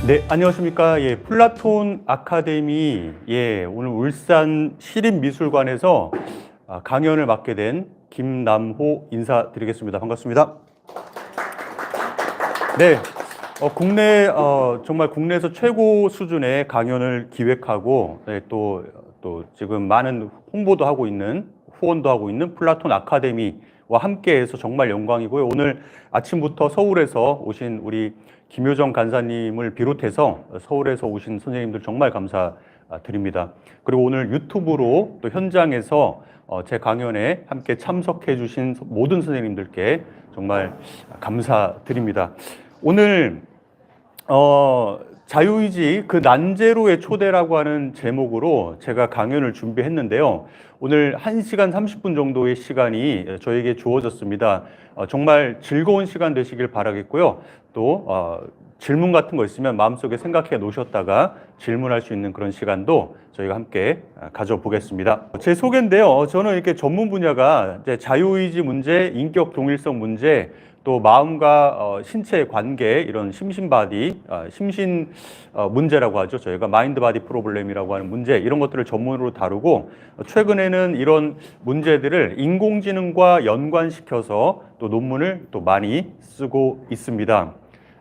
네, 안녕하십니까. 예, 플라톤 아카데미, 오늘 울산 시립미술관에서 강연을 맡게 된 김남호 인사드리겠습니다. 반갑습니다. 네, 정말 국내에서 최고 수준의 강연을 기획하고, 또 지금 많은 홍보도 하고 있는, 후원도 하고 있는 플라톤 아카데미와 함께해서 정말 영광이고요. 오늘 아침부터 서울에서 오신 우리 김효정 간사님을 비롯해서 서울에서 오신 선생님들 정말 감사드립니다. 그리고 오늘 유튜브로 또 현장에서 제 강연에 함께 참석해 주신 모든 선생님들께 정말 감사드립니다. 오늘 자유의지 그 난제로의 초대라고 하는 제목으로 제가 강연을 준비했는데요. 오늘 1시간 30분 정도의 시간이 저에게 주어졌습니다. 정말 즐거운 시간 되시길 바라겠고요. 또 질문 같은 거 있으면 마음속에 생각해 놓으셨다가 질문할 수 있는 그런 시간도 저희가 함께 가져보겠습니다. 제 소개인데요. 저는 이렇게 전문 분야가 이제 자유의지 문제, 인격 동일성 문제, 또 마음과 신체의 관계, 이런 심신바디, 심신 문제라고 하죠. 저희가 마인드 바디 프로블렘이라고 하는 문제, 이런 것들을 전문으로 다루고, 최근에는 이런 문제들을 인공지능과 연관시켜서 또 논문을 또 많이 쓰고 있습니다.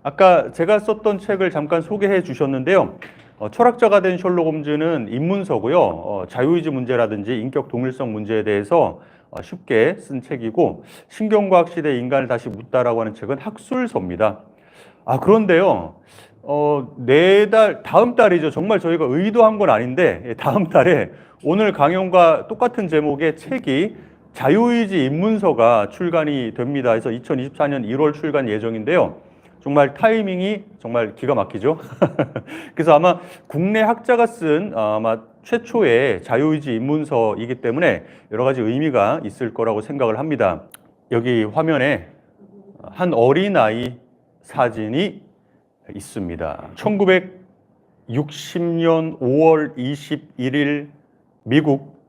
아까 제가 썼던 책을 잠깐 소개해 주셨는데요. 철학자가 된 셜록 홈즈는 입문서고요. 자유의지 문제라든지 인격 동일성 문제에 대해서 쉽게 쓴 책이고, 신경과학 시대 인간을 다시 묻다라고 하는 책은 학술서입니다. 그런데요, 다음 달이죠. 정말 저희가 의도한 건 아닌데, 다음 달에 오늘 강연과 똑같은 제목의 책이 자유의지 입문서가 출간이 됩니다. 그래서 2024년 1월 출간 예정인데요. 정말 타이밍이 정말 기가 막히죠. 그래서 아마 국내 학자가 쓴 아마 최초의 자유의지 입문서이기 때문에 여러 가지 의미가 있을 거라고 생각을 합니다. 여기 화면에 한 어린아이 사진이 있습니다. 1960년 5월 21일 미국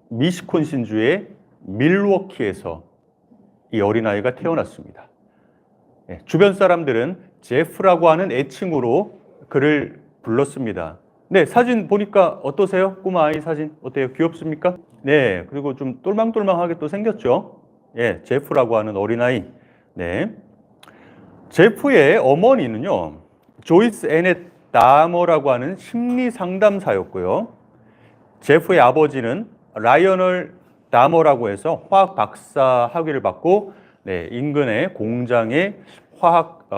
미시콘신주의 밀워키에서 이 어린아이가 태어났습니다. 주변 사람들은 제프라고 하는 애칭으로 그를 불렀습니다. 네, 사진 보니까 어떠세요? 꼬마 아이 사진 어때요? 귀엽습니까? 네, 그리고 좀 똘망똘망하게 또 생겼죠? 예, 제프라고 하는 어린아이. 네. 제프의 어머니는요, 조이스 애넷 다머라고 하는 심리 상담사였고요. 제프의 아버지는 라이어널 다머라고 해서 화학 박사 학위를 받고 인근의 공장에 화학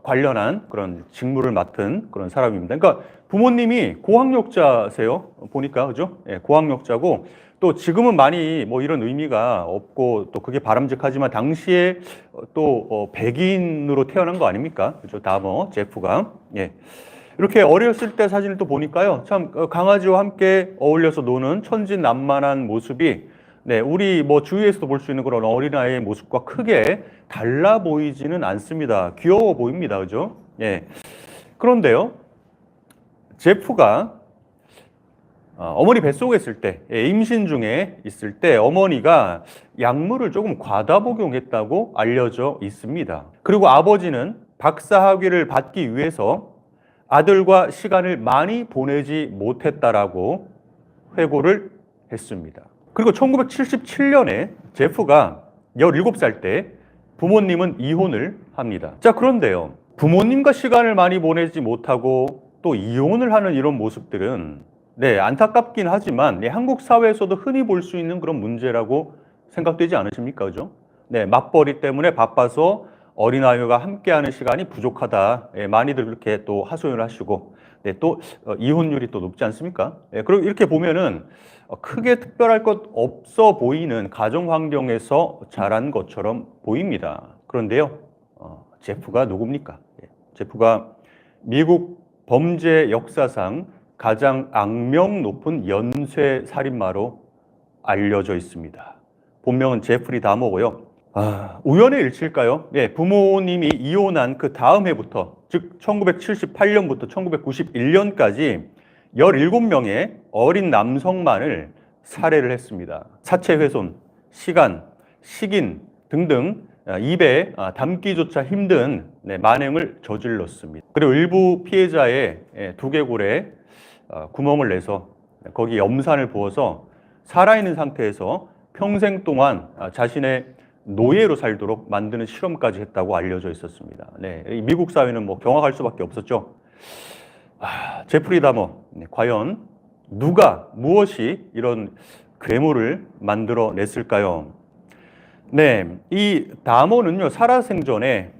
관련한 그런 직무를 맡은 그런 사람입니다. 그러니까 부모님이 고학력자세요. 보니까 그죠? 예, 고학력자고 또 지금은 많이 뭐 이런 의미가 없고 또 그게 바람직하지만 당시에 또 백인으로 태어난 거 아닙니까? 그죠? 다머 제프가 예. 이렇게 어렸을 때 사진을 또 보니까요. 참 강아지와 함께 어울려서 노는 천진난만한 모습이 우리 뭐 주위에서도 볼 수 있는 그런 어린아이의 모습과 크게 달라 보이지는 않습니다. 귀여워 보입니다. 그죠? 예. 그런데요. 제프가 어머니 뱃속에 있을 때, 임신 중에 있을 때 어머니가 약물을 조금 과다 복용했다고 알려져 있습니다. 그리고 아버지는 박사 학위를 받기 위해서 아들과 시간을 많이 보내지 못했다라고 회고를 했습니다. 그리고 1977년에 제프가 17살 때 부모님은 이혼을 합니다. 자, 그런데요. 부모님과 시간을 많이 보내지 못하고 또 이혼을 하는 이런 모습들은 안타깝긴 하지만 한국 사회에서도 흔히 볼 수 있는 그런 문제라고 생각되지 않으십니까? 그죠? 맞벌이 때문에 바빠서 어린아이와 함께하는 시간이 부족하다. 많이들 그렇게 또 하소연을 하시고, 또 이혼율이 또 높지 않습니까? 그리고 이렇게 보면은 크게 특별할 것 없어 보이는 가정 환경에서 자란 것처럼 보입니다. 그런데요, 제프가 누굽니까? 제프가 미국 범죄 역사상 가장 악명 높은 연쇄 살인마로 알려져 있습니다. 본명은 제프리 다머고요. 우연의 일치일까요? 부모님이 이혼한 그 다음 해부터, 즉 1978년부터 1991년까지 17명의 어린 남성만을 살해를 했습니다. 사체 훼손, 시간, 식인 등등 입에 담기조차 힘든 만행을 저질렀습니다. 그리고 일부 피해자의 두개골에 구멍을 내서 거기 염산을 부어서 살아있는 상태에서 평생 동안 자신의 노예로 살도록 만드는 실험까지 했다고 알려져 있었습니다. 네, 미국 사회는 뭐 경악할 수밖에 없었죠. 제프리 다머, 과연 누가 무엇이 이런 괴물을 만들어냈을까요? 네, 이 다머는요 살아생전에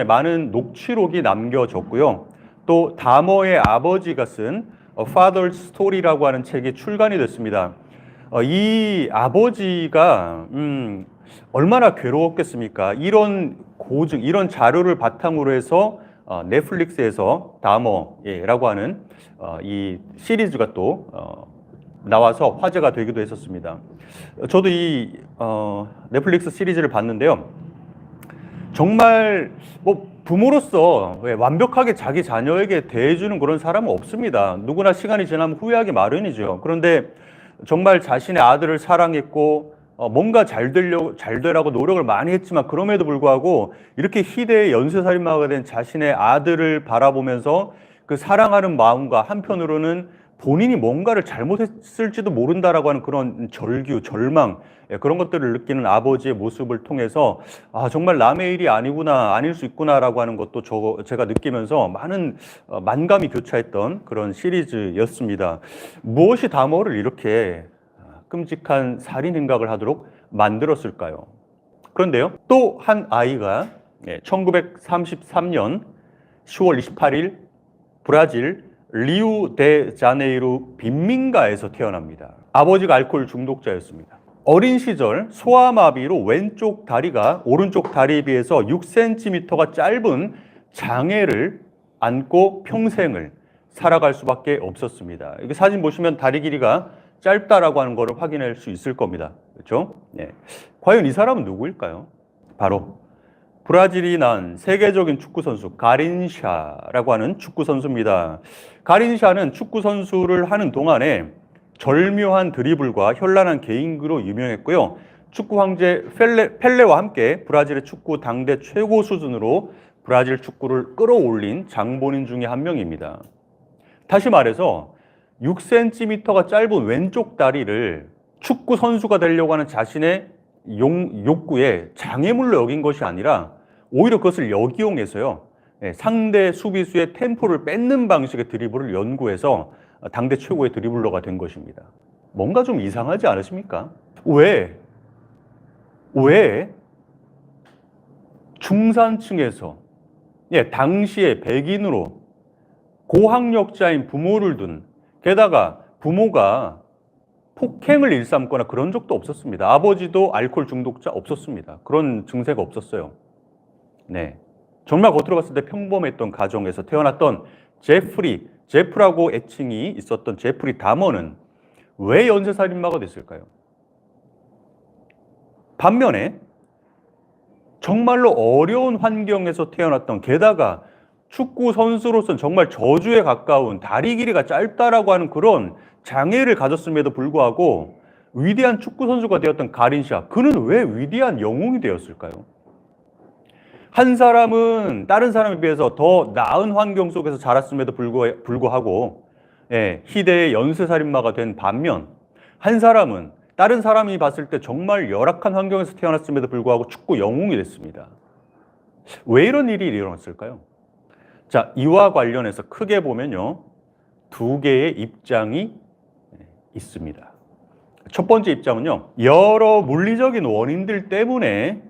많은 녹취록이 남겨졌고요. 또 다머의 아버지가 쓴 A Father's Story라고 하는 책이 출간이 됐습니다. 이 아버지가 얼마나 괴로웠겠습니까? 이런 고증, 이런 자료를 바탕으로 해서 넷플릭스에서 다머라고 하는 이 시리즈가 또 나와서 화제가 되기도 했었습니다. 저도 이 넷플릭스 시리즈를 봤는데요. 정말 뭐 부모로서 완벽하게 자기 자녀에게 대해주는 그런 사람은 없습니다. 누구나 시간이 지나면 후회하기 마련이죠. 그런데 정말 자신의 아들을 사랑했고 뭔가 잘 되라고 노력을 많이 했지만 그럼에도 불구하고 이렇게 희대의 연쇄살인마가 된 자신의 아들을 바라보면서 그 사랑하는 마음과 한편으로는 본인이 뭔가를 잘못했을지도 모른다라고 하는 그런 절규, 절망, 그런 것들을 느끼는 아버지의 모습을 통해서 정말 남의 일이 아니구나, 아닐 수 있구나라고 하는 것도 제가 느끼면서 많은 만감이 교차했던 그런 시리즈였습니다. 무엇이 다머를 이렇게 끔찍한 살인 행각을 하도록 만들었을까요? 그런데요, 또 한 아이가 1933년 10월 28일 브라질 리우데자네이루 빈민가에서 태어납니다. 아버지가 알코올 중독자였습니다. 어린 시절 소아마비로 왼쪽 다리가 오른쪽 다리에 비해서 6cm가 짧은 장애를 안고 평생을 살아갈 수밖에 없었습니다. 이게 사진 보시면 다리 길이가 짧다라고 하는 것을 확인할 수 있을 겁니다. 그렇죠? 네. 과연 이 사람은 누구일까요? 바로 브라질이 낳은 세계적인 축구 선수 가린샤라고 하는 축구 선수입니다. 가린샤는 축구 선수를 하는 동안에 절묘한 드리블과 현란한 개인기로 유명했고요. 축구 황제 펠레와 함께 브라질의 축구 당대 최고 수준으로 브라질 축구를 끌어올린 장본인 중에 한 명입니다. 다시 말해서 6cm가 짧은 왼쪽 다리를 축구 선수가 되려고 하는 자신의 욕구에 장애물로 여긴 것이 아니라 오히려 그것을 역이용해서요, 상대 수비수의 템포를 뺏는 방식의 드리블을 연구해서 당대 최고의 드리블러가 된 것입니다. 뭔가 좀 이상하지 않으십니까? 왜 중산층에서 당시에 백인으로 고학력자인 부모를 둔, 게다가 부모가 폭행을 일삼거나 그런 적도 없었습니다. 아버지도 알코올 중독자 없었습니다. 그런 증세가 없었어요. 네, 정말 겉으로 봤을 때 평범했던 가정에서 태어났던 제프라고 애칭이 있었던 제프리 다머는 왜 연쇄살인마가 됐을까요? 반면에 정말로 어려운 환경에서 태어났던, 게다가 축구 선수로서는 정말 저주에 가까운 다리 길이가 짧다라고 하는 그런 장애를 가졌음에도 불구하고 위대한 축구 선수가 되었던 가린샤, 그는 왜 위대한 영웅이 되었을까요? 한 사람은 다른 사람에 비해서 더 나은 환경 속에서 자랐음에도 불구하고 희대의 연쇄살인마가 된 반면, 한 사람은 다른 사람이 봤을 때 정말 열악한 환경에서 태어났음에도 불구하고 축구 영웅이 됐습니다. 왜 이런 일이 일어났을까요? 자, 이와 관련해서 크게 보면요, 두 개의 입장이 있습니다. 첫 번째 입장은요, 여러 물리적인 원인들 때문에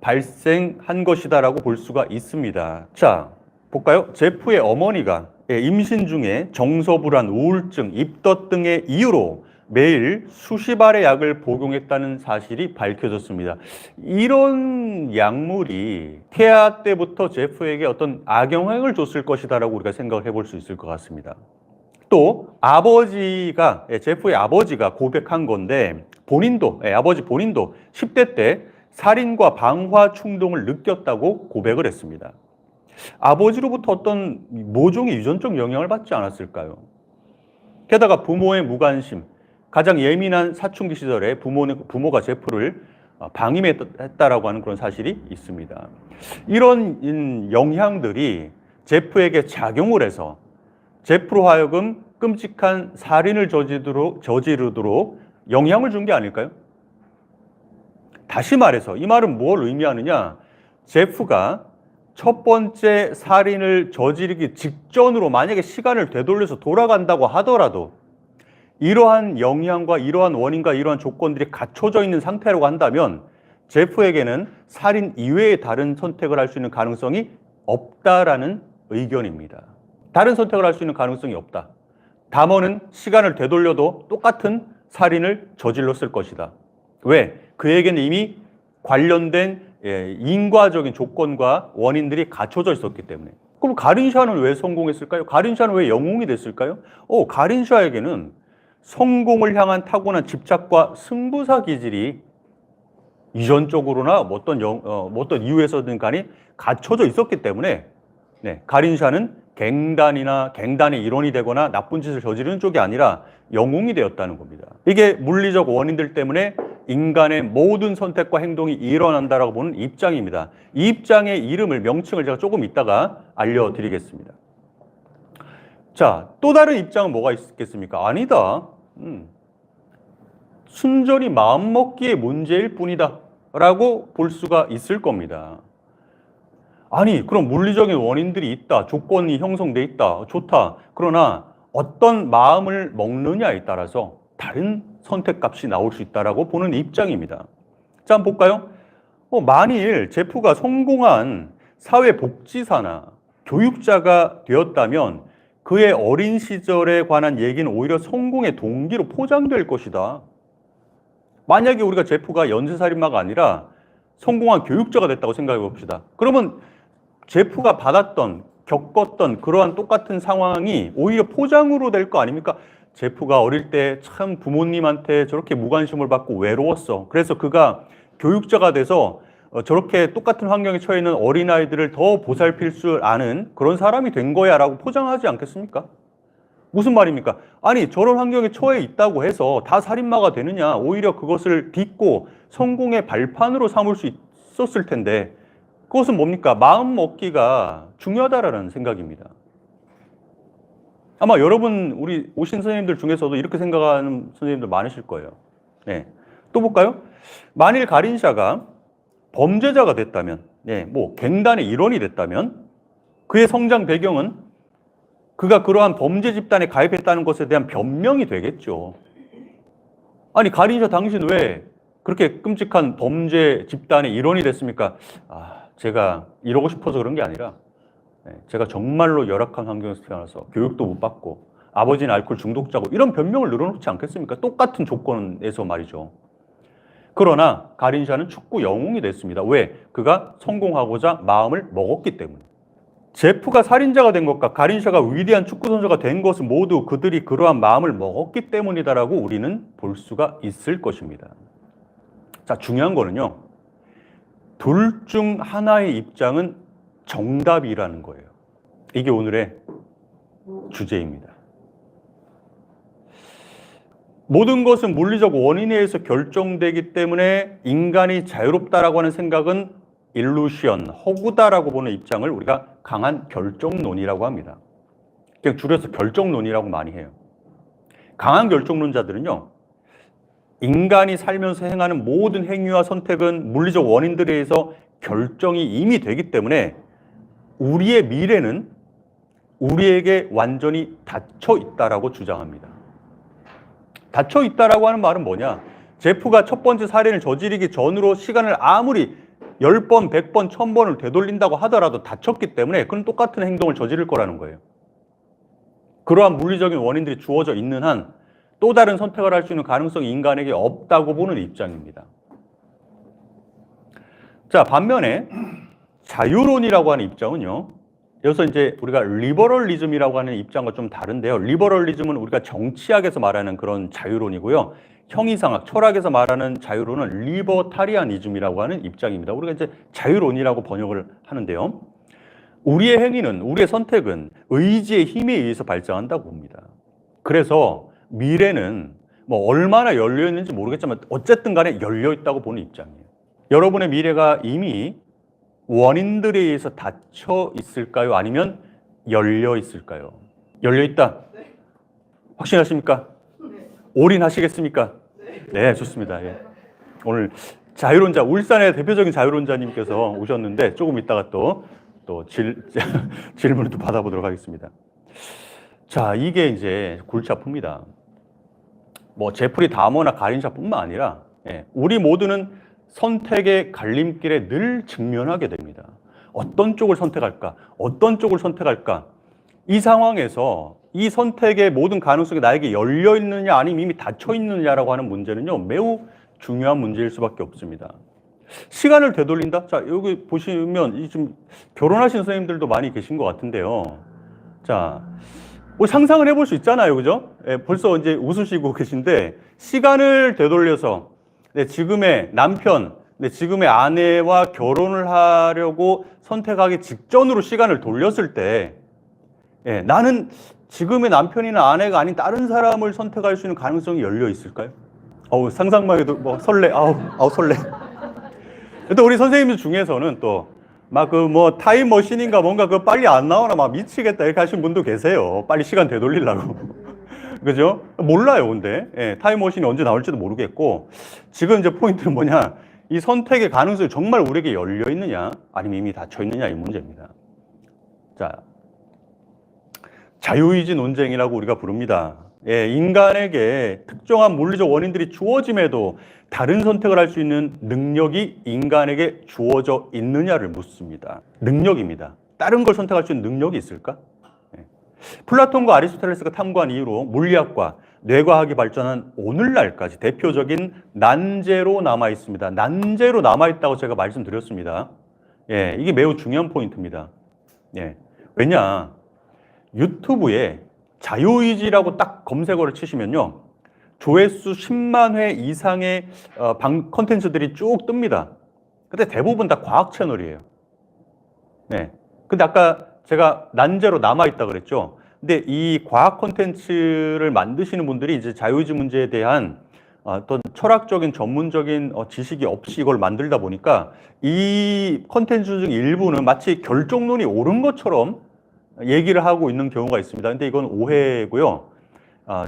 발생한 것이다라고 볼 수가 있습니다. 자, 볼까요? 제프의 어머니가 임신 중에 정서불안, 우울증, 입덧 등의 이유로 매일 수십 알의 약을 복용했다는 사실이 밝혀졌습니다. 이런 약물이 태아 때부터 제프에게 어떤 악영향을 줬을 것이다라고 우리가 생각을 해볼 수 있을 것 같습니다. 또 제프의 아버지가 고백한 건데, 아버지 본인도 10대 때 살인과 방화 충동을 느꼈다고 고백을 했습니다. 아버지로부터 어떤 모종의 유전적 영향을 받지 않았을까요? 게다가 부모의 무관심, 가장 예민한 사춘기 시절에 부모가 제프를 방임했다라고 하는 그런 사실이 있습니다. 이런 영향들이 제프에게 작용을 해서 제프로 하여금 끔찍한 살인을 저지르도록 영향을 준 게 아닐까요? 다시 말해서 이 말은 뭘 의미하느냐? 제프가 첫 번째 살인을 저지르기 직전으로 만약에 시간을 되돌려서 돌아간다고 하더라도 이러한 영향과 이러한 원인과 이러한 조건들이 갖춰져 있는 상태라고 한다면 제프에게는 살인 이외의 다른 선택을 할 수 있는 가능성이 없다라는 의견입니다. 다른 선택을 할 수 있는 가능성이 없다. 담원은 시간을 되돌려도 똑같은 살인을 저질렀을 것이다. 왜? 그에게는 이미 관련된 인과적인 조건과 원인들이 갖춰져 있었기 때문에. 그럼 가린샤는 왜 성공했을까요? 가린샤는 왜 영웅이 됐을까요? 가린샤에게는 성공을 향한 타고난 집착과 승부사 기질이 이전적으로나 어떤 이유에서든 간에 갖춰져 있었기 때문에 가린샤는 갱단의 일원이 되거나 나쁜 짓을 저지르는 쪽이 아니라 영웅이 되었다는 겁니다. 이게 물리적 원인들 때문에 인간의 모든 선택과 행동이 일어난다라고 보는 입장입니다. 이 입장의 명칭을 제가 조금 이따가 알려드리겠습니다. 자, 또 다른 입장은 뭐가 있겠습니까? 아니다. 순전히 마음먹기의 문제일 뿐이다 라고 볼 수가 있을 겁니다. 아니, 그럼 물리적인 원인들이 있다. 조건이 형성돼 있다. 좋다. 그러나 어떤 마음을 먹느냐에 따라서 다른 선택값이 나올 수 있다라고 보는 입장입니다. 자, 한번 볼까요? 만일 제프가 성공한 사회복지사나 교육자가 되었다면 그의 어린 시절에 관한 얘기는 오히려 성공의 동기로 포장될 것이다. 만약에 우리가 제프가 연쇄살인마가 아니라 성공한 교육자가 됐다고 생각해 봅시다. 그러면 제프가 겪었던 그러한 똑같은 상황이 오히려 포장으로 될 거 아닙니까? 제프가 어릴 때 참 부모님한테 저렇게 무관심을 받고 외로웠어. 그래서 그가 교육자가 돼서 저렇게 똑같은 환경에 처해 있는 어린아이들을 더 보살필 줄 아는 그런 사람이 된 거야 라고 포장하지 않겠습니까? 무슨 말입니까? 아니, 저런 환경에 처해 있다고 해서 다 살인마가 되느냐? 오히려 그것을 딛고 성공의 발판으로 삼을 수 있었을 텐데 그것은 뭡니까? 마음 먹기가 중요하다라는 생각입니다. 아마 우리 오신 선생님들 중에서도 이렇게 생각하는 선생님들 많으실 거예요. 네. 또 볼까요? 만일 가린샤가 범죄자가 됐다면, 갱단의 일원이 됐다면 그의 성장 배경은 그가 그러한 범죄 집단에 가입했다는 것에 대한 변명이 되겠죠. 아니, 가린샤 당신 왜 그렇게 끔찍한 범죄 집단의 일원이 됐습니까? 제가 이러고 싶어서 그런 게 아니라 제가 정말로 열악한 환경에서 태어나서 교육도 못 받고 아버지는 알코올 중독자고 이런 변명을 늘어놓지 않겠습니까? 똑같은 조건에서 말이죠. 그러나 가린샤는 축구 영웅이 됐습니다. 왜? 그가 성공하고자 마음을 먹었기 때문에. 제프가 살인자가 된 것과 가린샤가 위대한 축구 선수가 된 것은 모두 그들이 그러한 마음을 먹었기 때문이다라고 우리는 볼 수가 있을 것입니다. 자, 중요한 거는요. 둘 중 하나의 입장은 정답이라는 거예요. 이게 오늘의 주제입니다. 모든 것은 물리적 원인에 의해서 결정되기 때문에 인간이 자유롭다라고 하는 생각은 일루션, 허구다라고 보는 입장을 우리가 강한 결정론이라고 합니다. 그냥 줄여서 결정론이라고 많이 해요. 강한 결정론자들은요. 인간이 살면서 행하는 모든 행위와 선택은 물리적 원인들에 의해서 결정이 이미 되기 때문에 우리의 미래는 우리에게 완전히 닫혀 있다라고 주장합니다. 닫혀 있다라고 하는 말은 뭐냐? 제프가 첫 번째 살인을 저지르기 전으로 시간을 아무리 10번, 100번, 1000번을 되돌린다고 하더라도 닫혔기 때문에 그건 똑같은 행동을 저지를 거라는 거예요. 그러한 물리적인 원인들이 주어져 있는 한 또 다른 선택을 할 수 있는 가능성이 인간에게 없다고 보는 입장입니다. 자, 반면에 자유론이라고 하는 입장은요. 여기서 이제 우리가 리버럴리즘이라고 하는 입장과 좀 다른데요. 리버럴리즘은 우리가 정치학에서 말하는 그런 자유론이고요. 형이상학, 철학에서 말하는 자유론은 리버타리아니즘이라고 하는 입장입니다. 우리가 이제 자유론이라고 번역을 하는데요. 우리의 행위는, 우리의 선택은 의지의 힘에 의해서 발생한다고 봅니다. 그래서 미래는 얼마나 열려있는지 모르겠지만 어쨌든 간에 열려있다고 보는 입장이에요. 여러분의 미래가 이미 원인들에 의해서 닫혀 있을까요? 아니면 열려 있을까요? 열려 있다. 네. 확신하십니까? 네. 올인하시겠습니까? 네. 네, 좋습니다. 예. 오늘 자유론자, 울산의 대표적인 자유론자님께서 오셨는데 조금 있다가 또 질문을 또 받아보도록 하겠습니다. 자, 이게 이제 골치 아픕니다. 뭐 제프리 다머나 가린샤뿐만 아니라 우리 모두는 선택의 갈림길에 늘 직면하게 됩니다. 어떤 쪽을 선택할까? 어떤 쪽을 선택할까? 이 상황에서 이 선택의 모든 가능성이 나에게 열려 있느냐 아니면 이미 닫혀 있느냐라고 하는 문제는요, 매우 중요한 문제일 수밖에 없습니다. 시간을 되돌린다? 자, 여기 보시면 지금 결혼하신 선생님들도 많이 계신 것 같은데요. 자, 뭐 상상을 해볼 수 있잖아요, 그죠? 벌써 이제 웃으시고 계신데, 시간을 되돌려서 지금의 남편, 지금의 아내와 결혼을 하려고 선택하기 직전으로 시간을 돌렸을 때, 나는 지금의 남편이나 아내가 아닌 다른 사람을 선택할 수 있는 가능성이 열려 있을까요? 상상만 해도 뭐 설레, 설레. 또 우리 선생님들 중에서는 또 막 타임머신인가 뭔가 빨리 안 나오나 막 미치겠다 이렇게 하시는 분도 계세요. 빨리 시간 되돌리려고. 그죠? 몰라요, 근데. 타임머신이 언제 나올지도 모르겠고. 지금 이제 포인트는 뭐냐? 이 선택의 가능성이 정말 우리에게 열려 있느냐, 아니면 이미 닫혀 있느냐, 이 문제입니다. 자, 자유의지 논쟁이라고 우리가 부릅니다. 인간에게 특정한 물리적 원인들이 주어짐에도 다른 선택을 할 수 있는 능력이 인간에게 주어져 있느냐를 묻습니다. 능력입니다. 다른 걸 선택할 수 있는 능력이 있을까? 플라톤과 아리스토텔레스가 탐구한 이후로 물리학과 뇌과학이 발전한 오늘날까지 대표적인 난제로 남아 있습니다. 난제로 남아 있다고 제가 말씀드렸습니다. 이게 매우 중요한 포인트입니다. 왜냐? 유튜브에 자유의지라고 딱 검색어를 치시면요, 조회수 10만 회 이상의 컨텐츠들이 쭉 뜹니다. 근데 대부분 다 과학 채널이에요. 근데 아까 제가 난제로 남아있다 그랬죠. 근데 이 과학 컨텐츠를 만드시는 분들이 이제 자유의지 문제에 대한 어떤 철학적인 전문적인 지식이 없이 이걸 만들다 보니까 이 컨텐츠 중 일부는 마치 결정론이 옳은 것처럼 얘기를 하고 있는 경우가 있습니다. 근데 이건 오해고요.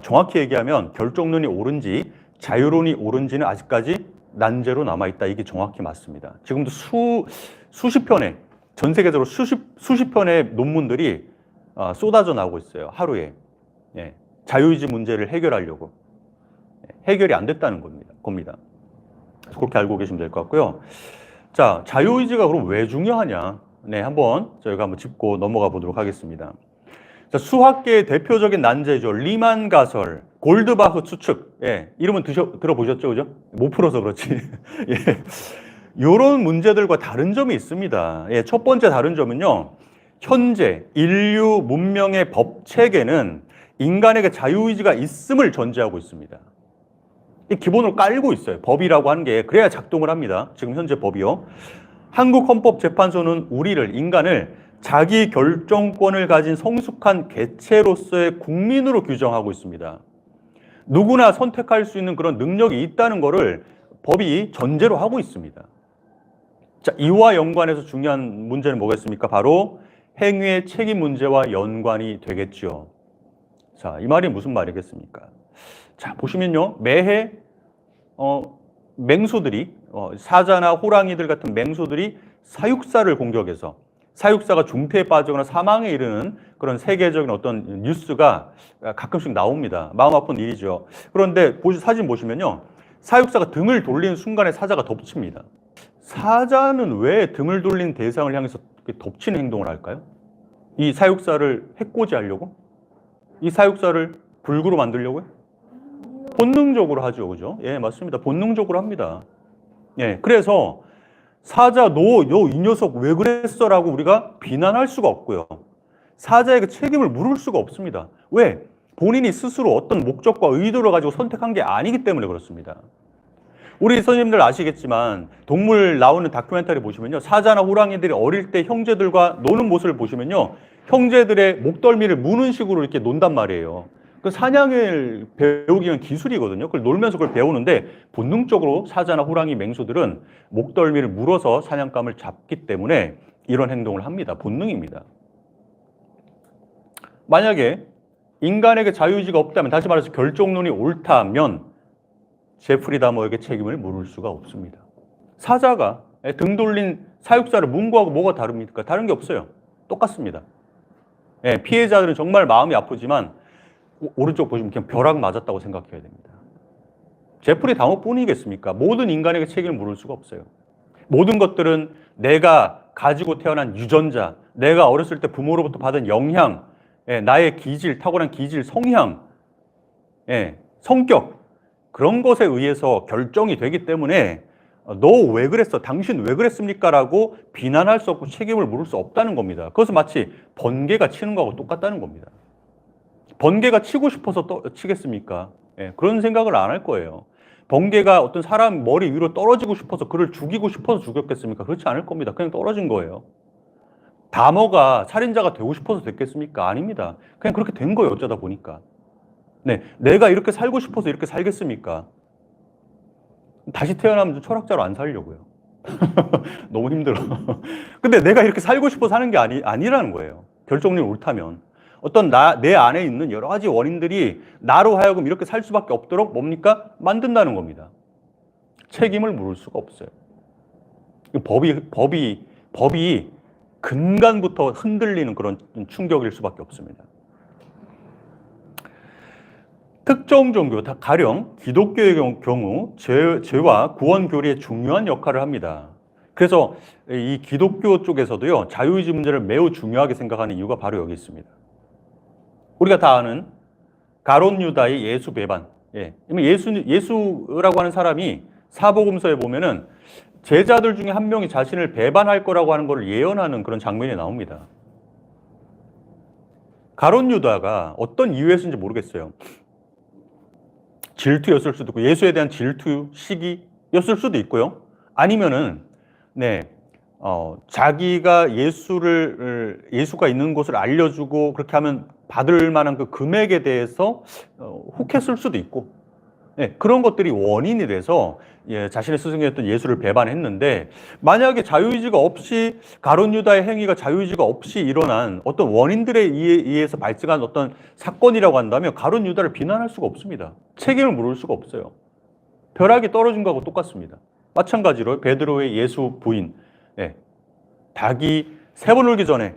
정확히 얘기하면 결정론이 옳은지 자유론이 옳은지는 아직까지 난제로 남아있다. 이게 정확히 맞습니다. 지금도 수십 편의, 전 세계적으로 수십 편의 논문들이 쏟아져 나오고 있어요. 하루에. 자유의지 문제를 해결하려고. 해결이 안 됐다는 겁니다. 그렇게 알고 계시면 될 것 같고요. 자, 자유의지가 그럼 왜 중요하냐? 한번 저희가 한번 짚고 넘어가 보도록 하겠습니다. 자, 수학계의 대표적인 난제죠. 리만 가설, 골드바흐 추측. 이름은 들어보셨죠, 그죠? 못 풀어서 그렇지. 이런 문제들과 다른 점이 있습니다. 첫 번째 다른 점은요, 현재 인류 문명의 법 체계는 인간에게 자유의지가 있음을 전제하고 있습니다. 기본으로 깔고 있어요. 법이라고 하는 게 그래야 작동을 합니다. 지금 현재 법이요. 한국헌법재판소는 인간을 자기 결정권을 가진 성숙한 개체로서의 국민으로 규정하고 있습니다. 누구나 선택할 수 있는 그런 능력이 있다는 것을 법이 전제로 하고 있습니다. 자, 이와 연관해서 중요한 문제는 뭐겠습니까? 바로 행위의 책임 문제와 연관이 되겠죠. 자, 이 말이 무슨 말이겠습니까? 자, 보시면요, 매해 맹수들이 사자나 호랑이들 같은 맹수들이 사육사를 공격해서 사육사가 중태에 빠지거나 사망에 이르는 그런 세계적인 어떤 뉴스가 가끔씩 나옵니다. 마음 아픈 일이죠. 그런데 사진 보시면요, 사육사가 등을 돌리는 순간에 사자가 덮칩니다. 사자는 왜 등을 돌린 대상을 향해서 덮치는 행동을 할까요? 이 사육사를 해코지하려고? 이 사육사를 불구로 만들려고요? 본능적으로 하죠, 그죠? 맞습니다. 본능적으로 합니다. 그래서 사자, 너 이 녀석 왜 그랬어? 라고 우리가 비난할 수가 없고요. 사자에게 책임을 물을 수가 없습니다. 왜? 본인이 스스로 어떤 목적과 의도를 가지고 선택한 게 아니기 때문에 그렇습니다. 우리 선생님들 아시겠지만 동물 나오는 다큐멘터리 보시면요, 사자나 호랑이들이 어릴 때 형제들과 노는 모습을 보시면요, 형제들의 목덜미를 무는 식으로 이렇게 논단 말이에요. 그 사냥을 배우기 위한 기술이거든요. 그걸 놀면서 그걸 배우는데 본능적으로 사자나 호랑이, 맹수들은 목덜미를 물어서 사냥감을 잡기 때문에 이런 행동을 합니다. 본능입니다. 만약에 인간에게 자유의지가 없다면, 다시 말해서 결정론이 옳다면 제프리 다머에게 책임을 물을 수가 없습니다. 사자가 등 돌린 사육사를 문구하고 뭐가 다릅니까? 다른 게 없어요. 똑같습니다. 피해자들은 정말 마음이 아프지만 오른쪽 보시면 그냥 벼락 맞았다고 생각해야 됩니다. 제프리 다머뿐이겠습니까? 모든 인간에게 책임을 물을 수가 없어요. 모든 것들은 내가 가지고 태어난 유전자, 내가 어렸을 때 부모로부터 받은 영향, 나의 기질, 타고난 기질, 성향, 성격, 그런 것에 의해서 결정이 되기 때문에 너 왜 그랬어? 당신 왜 그랬습니까? 라고 비난할 수 없고 책임을 물을 수 없다는 겁니다. 그것은 마치 번개가 치는 거하고 똑같다는 겁니다. 번개가 치고 싶어서 치겠습니까? 그런 생각을 안 할 거예요. 번개가 어떤 사람 머리 위로 떨어지고 싶어서 그를 죽이고 싶어서 죽였겠습니까? 그렇지 않을 겁니다. 그냥 떨어진 거예요. 다머가 살인자가 되고 싶어서 됐겠습니까? 아닙니다. 그냥 그렇게 된 거예요. 어쩌다 보니까. 내가 이렇게 살고 싶어서 이렇게 살겠습니까? 다시 태어나면 철학자로 안 살려고요. 너무 힘들어. 근데 내가 이렇게 살고 싶어서 사는 게 아니라는 거예요. 결정론이 옳다면. 어떤 내 안에 있는 여러 가지 원인들이 나로 하여금 이렇게 살 수밖에 없도록 뭡니까? 만든다는 겁니다. 책임을 물을 수가 없어요. 법이 근간부터 흔들리는 그런 충격일 수밖에 없습니다. 특정 종교, 가령 기독교의 경우 죄와 구원 교리에 중요한 역할을 합니다. 그래서 이 기독교 쪽에서도요, 자유의지 문제를 매우 중요하게 생각하는 이유가 바로 여기 있습니다. 우리가 다 아는 가롯 유다의 예수 배반. 예수라고 하는 사람이 사복음서에 보면은 제자들 중에 한 명이 자신을 배반할 거라고 하는 것을 예언하는 그런 장면이 나옵니다. 가롯 유다가 어떤 이유에서인지 모르겠어요. 질투였을 수도 있고, 예수에 대한 질투, 시기였을 수도 있고요. 아니면은, 자기가 예수가 있는 곳을 알려주고, 그렇게 하면 받을 만한 그 금액에 대해서 혹했을 수도 있고, 그런 것들이 원인이 돼서 자신의 스승이었던 예수를 배반했는데, 만약에 자유의지가 없이, 가롯 유다의 행위가 자유의지가 없이 일어난 어떤 원인들에 의해서 발생한 어떤 사건이라고 한다면 가롯 유다를 비난할 수가 없습니다. 책임을 물을 수가 없어요. 벼락이 떨어진 거하고 똑같습니다. 마찬가지로 베드로의 예수 부인, 닭이 3번 울기 전에,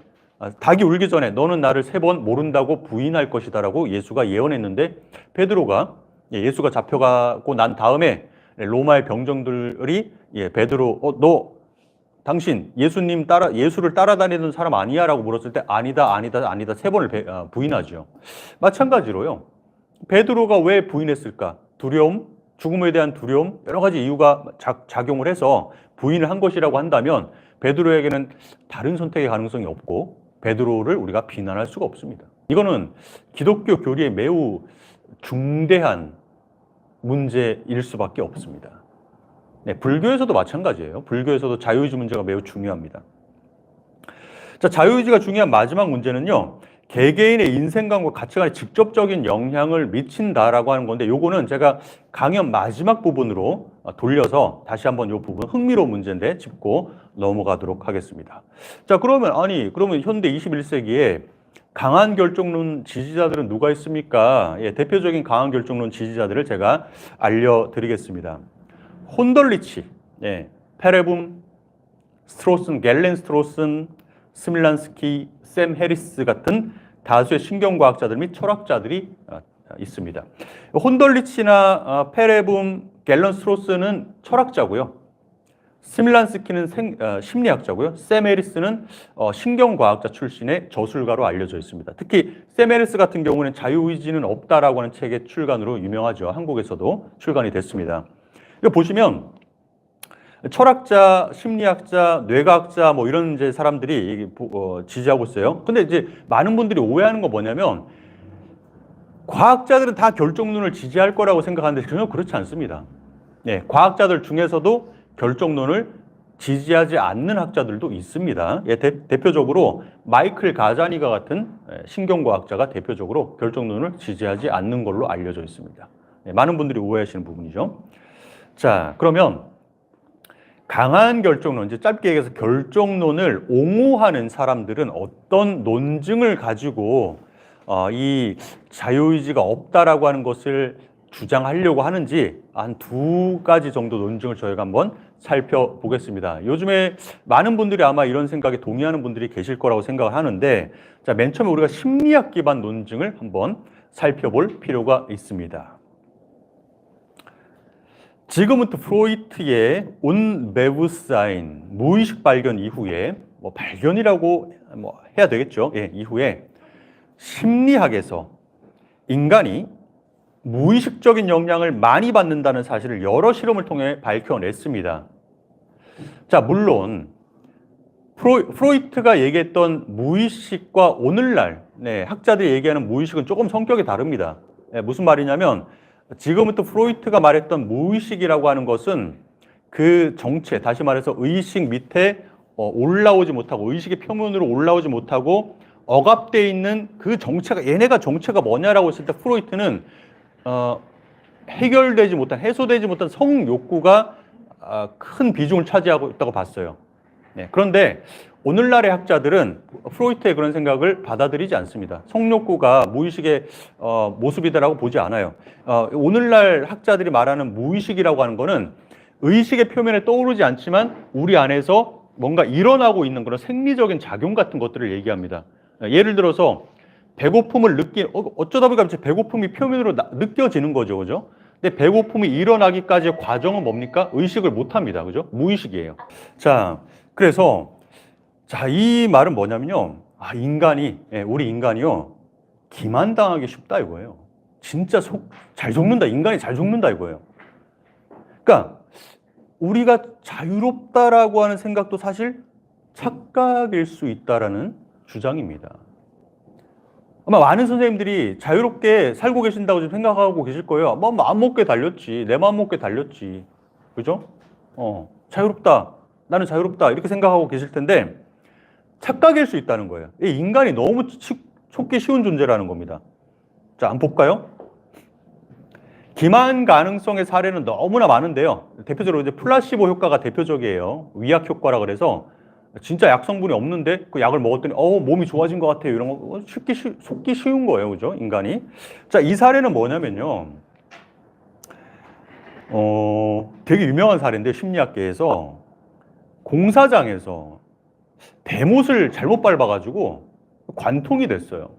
닭이 울기 전에 너는 나를 3번 모른다고 부인할 것이다라고 예수가 예언했는데, 베드로가 예수가 잡혀가고 난 다음에 로마의 병정들이 베드로, 당신 예수를 따라다니던 사람 아니야? 라고 물었을 때 아니다 3번을 부인하죠. 마찬가지로요. 베드로가 왜 부인했을까? 두려움, 죽음에 대한 두려움, 여러 가지 이유가 작용을 해서 부인을 한 것이라고 한다면 베드로에게는 다른 선택의 가능성이 없고 베드로를 우리가 비난할 수가 없습니다. 이거는 기독교 교리에 매우 중대한 문제일 수밖에 없습니다. 불교에서도 마찬가지예요. 불교에서도 자유의지 문제가 매우 중요합니다. 자, 자유의지가 중요한 마지막 문제는요, 개개인의 인생관과 가치관에 직접적인 영향을 미친다라고 하는 건데, 요거는 제가 강연 마지막 부분으로 돌려서 다시 한번 요 부분, 흥미로운 문제인데 짚고 넘어가도록 하겠습니다. 자, 그러면 현대 21세기에 강한 결정론 지지자들은 누가 있습니까? 대표적인 강한 결정론 지지자들을 제가 알려드리겠습니다. 혼덜리치, 페레붐, 스트로슨, 갤렌 스트로슨, 스밀란스키, 샘 해리스 같은 다수의 신경과학자들 및 철학자들이 있습니다. 혼덜리치나 페레붐, 갤런 스트로스는 철학자고요. 스밀란스키는 심리학자고요. 샘 해리스는 신경과학자 출신의 저술가로 알려져 있습니다. 특히 샘 해리스 같은 경우는 자유의지는 없다라고 하는 책의 출간으로 유명하죠. 한국에서도 출간이 됐습니다. 이거 보시면 철학자, 심리학자, 뇌과학자 뭐 이런 이제 사람들이 지지하고 있어요. 근데 이제 많은 분들이 오해하는 거 뭐냐면 과학자들은 다 결정론을 지지할 거라고 생각하는데 전혀 그렇지 않습니다. 과학자들 중에서도 결정론을 지지하지 않는 학자들도 있습니다. 예, 대표적으로 마이클 가자니가 같은 신경과학자가 대표적으로 결정론을 지지하지 않는 걸로 알려져 있습니다. 예, 많은 분들이 오해하시는 부분이죠. 자, 그러면 강한 결정론, 이제 짧게 얘기해서 결정론을 옹호하는 사람들은 어떤 논증을 가지고 이 자유의지가 없다라고 하는 것을 주장하려고 하는지 한 2가지 정도 논증을 저희가 한번 살펴보겠습니다. 요즘에 많은 분들이 아마 이런 생각에 동의하는 분들이 계실 거라고 생각을 하는데, 자, 맨 처음에 우리가 심리학 기반 논증을 한번 살펴볼 필요가 있습니다. 지그문트 프로이트의 운베부사인 무의식 발견 이후에 발견이라고 해야 되겠죠. 예, 이후에 심리학에서 인간이 무의식적인 영향을 많이 받는다는 사실을 여러 실험을 통해 밝혀냈습니다. 자, 물론 프로이트가 얘기했던 무의식과 오늘날 학자들이 얘기하는 무의식은 조금 성격이 다릅니다. 무슨 말이냐면 지금부터 프로이트가 말했던 무의식이라고 하는 것은 그 정체, 다시 말해서 의식 밑에 올라오지 못하고 의식의 표면으로 올라오지 못하고 억압되어 있는 그 정체가, 얘네가 정체가 뭐냐라고 했을 때 프로이트는 해결되지 못한, 해소되지 못한 성욕구가 큰 비중을 차지하고 있다고 봤어요. 네, 그런데 오늘날의 학자들은 프로이트의 그런 생각을 받아들이지 않습니다. 성욕구가 무의식의 모습이다라고 보지 않아요. 오늘날 학자들이 말하는 무의식이라고 하는 거는 의식의 표면에 떠오르지 않지만 우리 안에서 뭔가 일어나고 있는 그런 생리적인 작용 같은 것들을 얘기합니다. 예를 들어서 배고픔을 어쩌다 보니까 배고픔이 표면으로 느껴지는 거죠. 그죠? 근데 배고픔이 일어나기까지의 과정은 뭡니까? 의식을 못 합니다. 그죠? 무의식이에요. 자, 그래서 이 말은 뭐냐면요. 우리 인간이요. 기만당하기 쉽다 이거예요. 진짜 잘 속는다. 인간이 잘 속는다 이거예요. 그러니까 우리가 자유롭다라고 하는 생각도 사실 착각일 수 있다라는 주장입니다. 아마 많은 선생님들이 자유롭게 살고 계신다고 지금 생각하고 계실 거예요. 뭐 마음 먹게 달렸지. 내 마음 먹게 달렸지. 그죠? 자유롭다. 나는 자유롭다. 이렇게 생각하고 계실 텐데 착각일 수 있다는 거예요. 이 인간이 너무 속기 쉬운 존재라는 겁니다. 자, 한번 볼까요? 기만 가능성의 사례는 너무나 많은데요. 대표적으로 이제 플라시보 효과가 대표적이에요. 위약 효과라 그래서 진짜 약 성분이 없는데 그 약을 먹었더니 몸이 좋아진 것 같아요. 이런 거 속기 쉬운 거예요. 그죠? 인간이. 자, 이 사례는 뭐냐면요. 되게 유명한 사례인데 심리학계에서 공사장에서 대못을 잘못 밟아가지고 관통이 됐어요.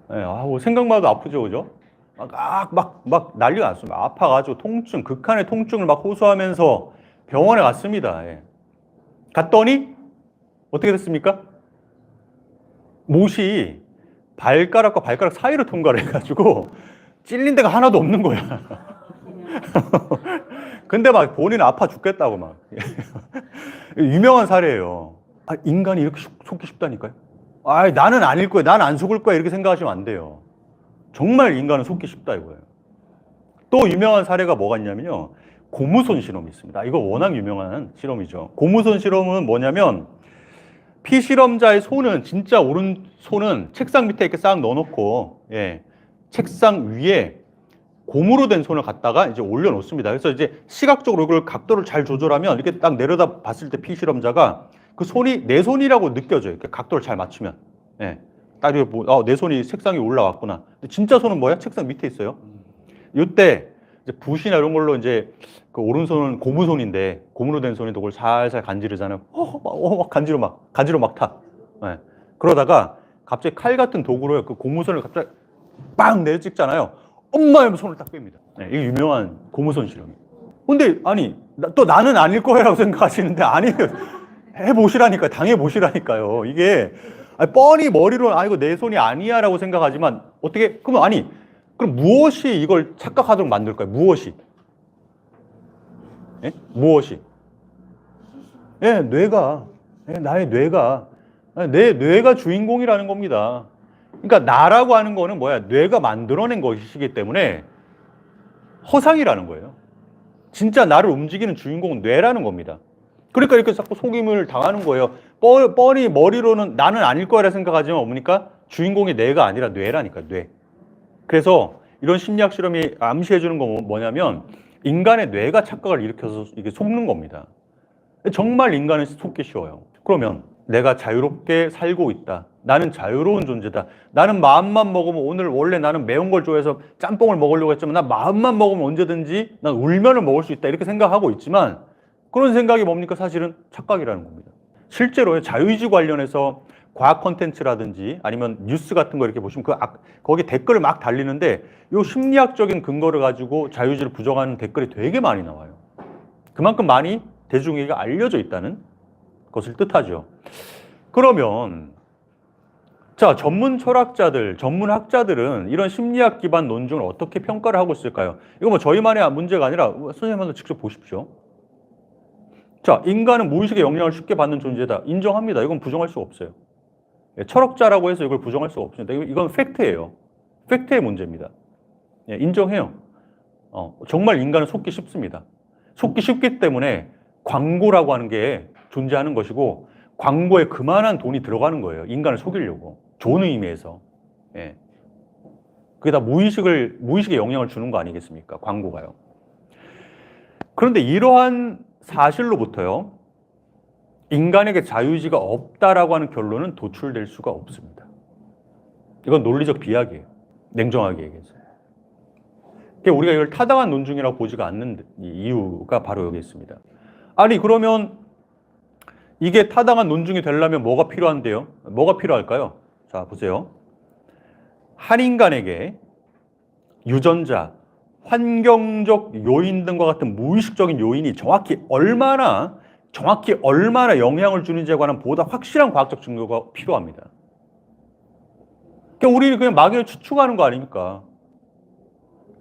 네, 생각만 해도 아프죠. 그죠? 막 난리가 났습니다. 아파가지고 극한의 통증을 막 호소하면서 병원에 갔습니다. 예. 갔더니 어떻게 됐습니까? 못이 발가락과 발가락 사이로 통과를 해가지고 찔린 데가 하나도 없는 거야. 근데 막 본인 아파 죽겠다고 막. 유명한 사례예요. 인간이 이렇게 속기 쉽다니까요. 나는 아닐 거야. 난 안 속을 거야. 이렇게 생각하시면 안 돼요. 정말 인간은 속기 쉽다 이거예요. 또 유명한 사례가 뭐가 있냐면요. 고무손 실험이 있습니다. 이거 워낙 유명한 실험이죠. 고무손 실험은 뭐냐면 피실험자의 손은, 진짜 오른손은 책상 밑에 이렇게 싹 넣어놓고, 예, 책상 위에 고무로 된 손을 갖다가 이제 올려놓습니다. 그래서 이제 시각적으로 이걸 각도를 잘 조절하면 이렇게 딱 내려다 봤을 때 피실험자가 그 손이 내 손이라고 느껴져요. 이렇게 각도를 잘 맞추면. 예. 딱 이렇게 내 손이 책상 위에 올라왔구나. 진짜 손은 뭐야? 책상 밑에 있어요. 이때 이제 붓이나 이런 걸로 이제 그 오른손은 고무손인데 고무로 된 손인데 그걸 살살 간지르잖아요. 간지러 막 타. 예. 그러다가 갑자기 칼 같은 도구로 그 고무손을 갑자기 빵 내려 찍잖아요. 엄마 하면 손을 딱 뺍니다. 네, 이게 유명한 고무손 실험이에요. 근데 또 나는 아닐 거라고 생각하시는데 아니에요. 해보시라니까요. 당해보시라니까요. 이게 뻔히 머리로 이거 내 손이 아니야 라고 생각하지만 어떻게 그럼 무엇이 이걸 착각하도록 만들까요? 무엇이? 예? 무엇이? 예, 뇌가. 예, 나의 뇌가. 내 뇌가 주인공이라는 겁니다. 그러니까 나라고 하는 거는 뭐야? 뇌가 만들어낸 것이기 때문에 허상이라는 거예요. 진짜 나를 움직이는 주인공은 뇌라는 겁니다. 그러니까 이렇게 자꾸 속임을 당하는 거예요. 뻔히 머리로는 나는 아닐 거라 생각하지만 뭡니까? 주인공이 뇌가 아니라 뇌라니까, 뇌. 그래서 이런 심리학 실험이 암시해 주는 건 뭐냐면 인간의 뇌가 착각을 일으켜서 이게 속는 겁니다. 정말 인간은 속기 쉬워요. 그러면 내가 자유롭게 살고 있다. 나는 자유로운 존재다. 나는 마음만 먹으면 오늘 원래 나는 매운 걸 좋아해서 짬뽕을 먹으려고 했지만 나 마음만 먹으면 언제든지 난 울면을 먹을 수 있다. 이렇게 생각하고 있지만 그런 생각이 뭡니까? 사실은 착각이라는 겁니다. 실제로 자유의지 관련해서 과학 콘텐츠라든지 아니면 뉴스 같은 거 이렇게 보시면 거기 댓글을 막 달리는데 이 심리학적인 근거를 가지고 자유의지를 부정하는 댓글이 되게 많이 나와요. 그만큼 많이 대중에게 알려져 있다는 것을 뜻하죠. 그러면 자, 전문 철학자들, 전문 학자들은 이런 심리학 기반 논증을 어떻게 평가를 하고 있을까요? 이거 뭐 저희만의 문제가 아니라 선생님한테 직접 보십시오. 자, 인간은 무의식의 영향을 쉽게 받는 존재다. 인정합니다. 이건 부정할 수가 없어요. 철학자라고 해서 이걸 부정할 수가 없습니다. 이건 팩트예요. 팩트의 문제입니다. 인정해요. 정말 인간은 속기 쉽습니다. 속기 쉽기 때문에 광고라고 하는 게 존재하는 것이고 광고에 그만한 돈이 들어가는 거예요. 인간을 속이려고. 좋은 의미에서. 예. 그게 다 무의식에 영향을 주는 거 아니겠습니까? 광고가요. 그런데 이러한 사실로부터요. 인간에게 자유의지가 없다라고 하는 결론은 도출될 수가 없습니다. 이건 논리적 비약이에요. 냉정하게 얘기해서. 그러니까 우리가 이걸 타당한 논증이라고 보지가 않는 이유가 바로 여기 있습니다. 아니 그러면 이게 타당한 논증이 되려면 뭐가 필요한데요? 뭐가 필요할까요? 자 보세요. 한 인간에게 유전자, 환경적 요인 등과 같은 무의식적인 요인이 정확히 얼마나 영향을 주는지에 관한 보다 확실한 과학적 증거가 필요합니다. 그러니까 우리는 그냥 막연히 추측하는 거 아닙니까?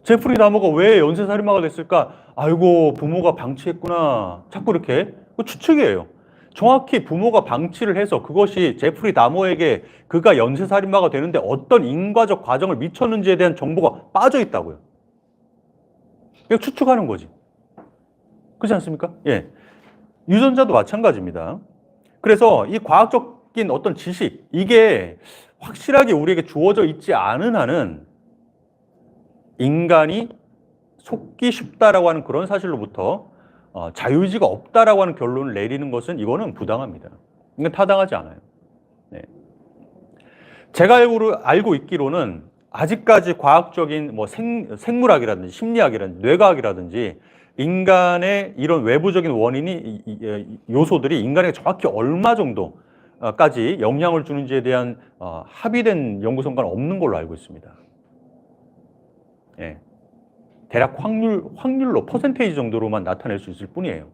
제프리 다머가 왜 연쇄살인마가 됐을까? 아이고 부모가 방치했구나. 자꾸 이렇게 추측이에요. 정확히 부모가 방치를 해서 그것이 제프리 다머에게 그가 연쇄살인마가 되는데 어떤 인과적 과정을 미쳤는지에 대한 정보가 빠져 있다고요. 이거 추측하는 거지. 그렇지 않습니까? 예. 유전자도 마찬가지입니다. 그래서 이 과학적인 어떤 지식, 이게 확실하게 우리에게 주어져 있지 않은 한은 인간이 속기 쉽다라고 하는 그런 사실로부터 자유의지가 없다라고 하는 결론을 내리는 것은 이거는 부당합니다. 이건 타당하지 않아요. 네. 제가 알고 있기로는 아직까지 과학적인 뭐 생물학이라든지 심리학이라든지 뇌과학이라든지 인간의 이런 외부적인 원인이 요소들이 인간에게 정확히 얼마 정도까지 영향을 주는지에 대한 합의된 연구 성과는 없는 걸로 알고 있습니다. 예. 대략 확률로 퍼센테이지 정도로만 나타낼 수 있을 뿐이에요.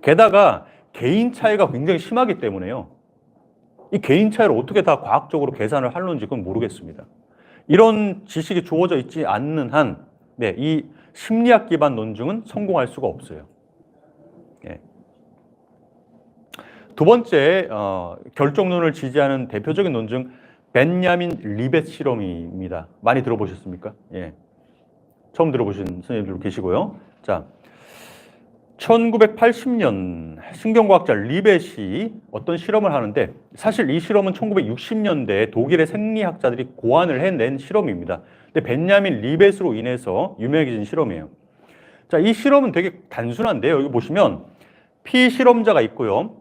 게다가 개인 차이가 굉장히 심하기 때문에요. 이 개인 차이를 어떻게 다 과학적으로 계산을 하는지 그건 모르겠습니다. 이런 지식이 주어져 있지 않는 한, 네, 이 심리학 기반 논증은 성공할 수가 없어요. 예. 두 번째 결정론을 지지하는 대표적인 논증 벤야민 리벳 실험입니다. 많이 들어보셨습니까? 예. 처음 들어보신 선생님들 계시고요. 자, 1980년 신경과학자 리벳이 어떤 실험을 하는데 사실 이 실험은 1960년대 독일의 생리학자들이 고안을 해낸 실험입니다. 근데 벤야민 리벳으로 인해서 유명해진 실험이에요. 자, 이 실험은 되게 단순한데요. 여기 보시면 피실험자가 있고요.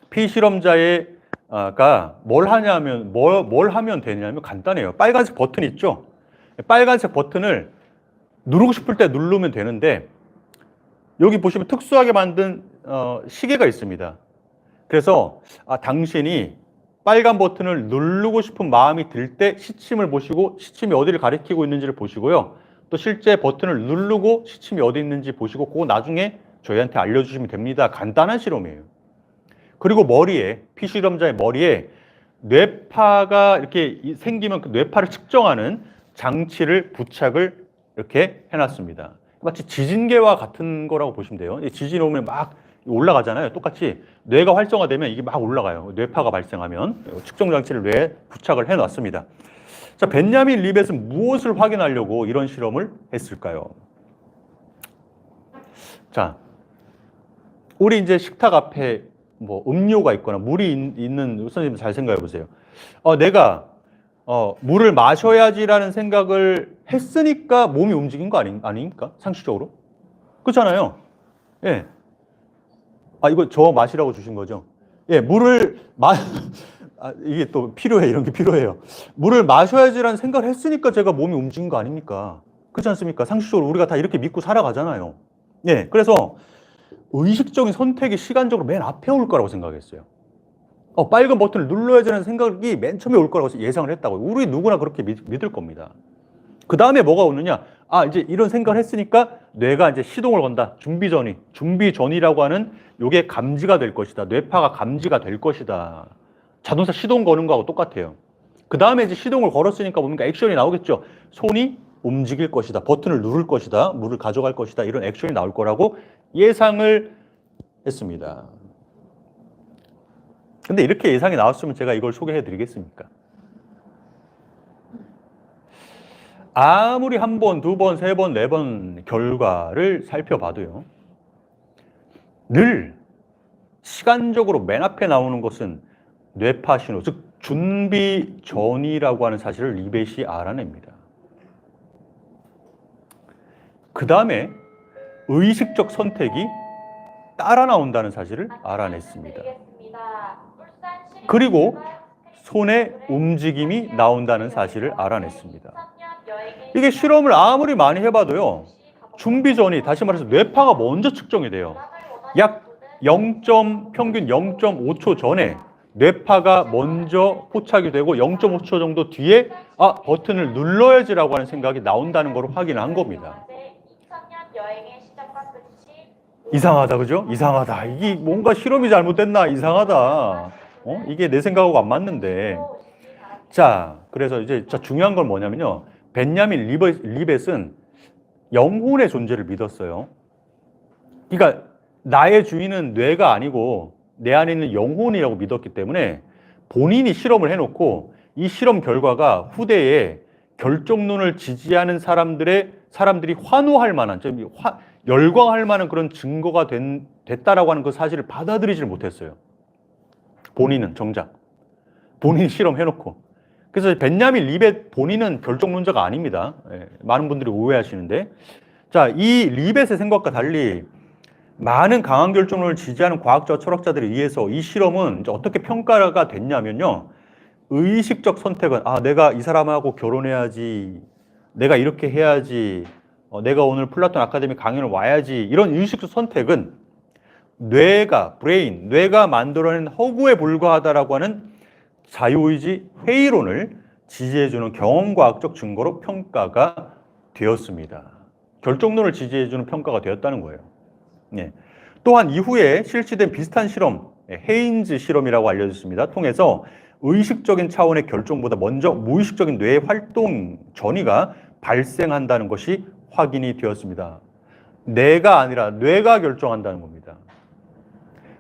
피실험자가 뭘 하면 되냐면 간단해요. 빨간색 버튼 있죠? 빨간색 버튼을 누르고 싶을 때 누르면 되는데 여기 보시면 특수하게 만든 시계가 있습니다. 그래서 당신이 빨간 버튼을 누르고 싶은 마음이 들 때 시침을 보시고 시침이 어디를 가리키고 있는지를 보시고요. 또 실제 버튼을 누르고 시침이 어디 있는지 보시고 그거 나중에 저희한테 알려주시면 됩니다. 간단한 실험이에요. 그리고 피실험자의 머리에 뇌파가 이렇게 생기면 그 뇌파를 측정하는 장치를 부착을 이렇게 해놨습니다. 마치 지진계와 같은 거라고 보시면 돼요. 지진이 오면 막 올라가잖아요. 똑같이 뇌가 활성화되면 이게 막 올라가요. 뇌파가 발생하면 측정 장치를 뇌에 부착을 해놨습니다. 자, 벤야민 리벳은 무엇을 확인하려고 이런 실험을 했을까요? 자, 우리 이제 식탁 앞에 뭐 음료가 있거나 물이 있는 선생님 잘 생각해 보세요. 내가 물을 마셔야지라는 생각을 했으니까 몸이 움직인 거 아닙니까? 상식적으로. 그렇잖아요. 예. 이거 저 마시라고 주신 거죠? 예, 이게 또 필요해. 이런 게 필요해요. 물을 마셔야지라는 생각을 했으니까 제가 몸이 움직인 거 아닙니까? 그렇지 않습니까? 상식적으로 우리가 다 이렇게 믿고 살아가잖아요. 예, 그래서 의식적인 선택이 시간적으로 맨 앞에 올 거라고 생각했어요. 빨간 버튼을 눌러야지라는 생각이 맨 처음에 올 거라고 예상을 했다고요. 우리 누구나 그렇게 믿을 겁니다. 그 다음에 뭐가 오느냐? 이제 이런 생각을 했으니까 뇌가 이제 시동을 건다. 준비 전이라고 하는 요게 감지가 될 것이다. 뇌파가 감지가 될 것이다. 자동차 시동 거는 거하고 똑같아요. 그 다음에 이제 시동을 걸었으니까 뭡니까? 액션이 나오겠죠. 손이 움직일 것이다. 버튼을 누를 것이다. 물을 가져갈 것이다. 이런 액션이 나올 거라고 예상을 했습니다. 근데 이렇게 예상이 나왔으면 제가 이걸 소개해 드리겠습니까? 아무리 한 번, 두 번, 세 번, 네 번 결과를 살펴봐도요. 늘 시간적으로 맨 앞에 나오는 것은 뇌파 신호, 즉 준비 전이라고 하는 사실을 리벳이 알아냅니다. 그 다음에 의식적 선택이 따라 나온다는 사실을 알아냈습니다. 그리고 손의 움직임이 나온다는 사실을 알아냈습니다. 이게 실험을 아무리 많이 해봐도요. 준비 전이 다시 말해서 뇌파가 먼저 측정이 돼요. 약 평균 0.5초 전에 뇌파가 먼저 포착이 되고 0.5초 정도 뒤에 버튼을 눌러야지라고 하는 생각이 나온다는 걸 확인한 겁니다. 이상하다, 그죠? 이상하다. 이게 뭔가 실험이 잘못됐나? 이상하다. 이게 내 생각하고 안 맞는데. 자, 그래서 이제 중요한 건 뭐냐면요. 벤야민 리벳은 영혼의 존재를 믿었어요. 그러니까 나의 주인은 뇌가 아니고 내 안에 있는 영혼이라고 믿었기 때문에 본인이 실험을 해놓고 이 실험 결과가 후대에 결정론을 지지하는 사람들이 환호할 만한, 열광할 만한 그런 증거가 됐다라고 하는 그 사실을 받아들이질 못했어요. 본인은 정작. 본인이 실험해놓고. 그래서 벤야민 리벳 본인은 결정론자가 아닙니다. 많은 분들이 오해하시는데. 자, 이 리벳의 생각과 달리 많은 강한 결정론을 지지하는 과학자와 철학자들에 의해서 이 실험은 이제 어떻게 평가가 됐냐면요. 의식적 선택은 내가 이 사람하고 결혼해야지, 내가 이렇게 해야지, 내가 오늘 플라톤 아카데미 강연을 와야지, 이런 의식적 선택은 뇌가 만들어낸 허구에 불과하다라고 하는 자유의지 회의론을 지지해주는 경험과학적 증거로 평가가 되었습니다. 결정론을 지지해주는 평가가 되었다는 거예요. 네. 또한 이후에 실시된 비슷한 실험, 헤인즈 실험이라고 알려졌습니다. 통해서 의식적인 차원의 결정보다 먼저 무의식적인 뇌의 활동 전이가 발생한다는 것이 확인이 되었습니다. 내가 아니라 뇌가 결정한다는 겁니다.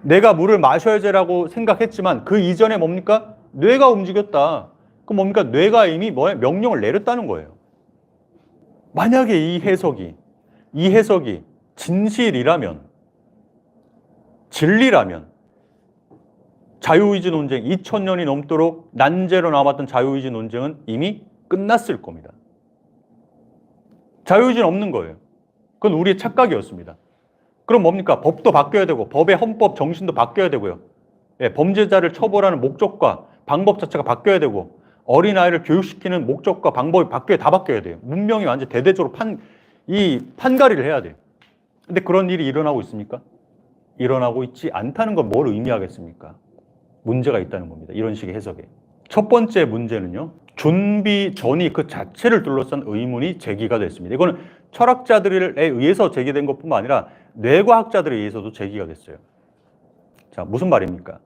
내가 물을 마셔야지라고 생각했지만 그 이전에 뭡니까? 뇌가 움직였다. 그럼 뭡니까? 뇌가 이미 명령을 내렸다는 거예요. 만약에 이 해석이 진실이라면, 진리라면 자유의지 논쟁, 2000년이 넘도록 난제로 남았던 자유의지 논쟁은 이미 끝났을 겁니다. 자유의지는 없는 거예요. 그건 우리의 착각이었습니다. 그럼 뭡니까? 법도 바뀌어야 되고 법의 헌법 정신도 바뀌어야 되고요. 범죄자를 처벌하는 목적과 방법 자체가 바뀌어야 되고 어린아이를 교육시키는 목적과 방법이 다 바뀌어야 돼요. 문명이 완전 대대적으로 판가리를 해야 돼요. 근데 그런 일이 일어나고 있습니까? 일어나고 있지 않다는 건 뭘 의미하겠습니까? 문제가 있다는 겁니다. 이런 식의 해석에. 첫 번째 문제는요. 준비 전이 그 자체를 둘러싼 의문이 제기가 됐습니다. 이거는 철학자들에 의해서 제기된 것뿐만 아니라 뇌과학자들에 의해서도 제기가 됐어요. 자, 무슨 말입니까?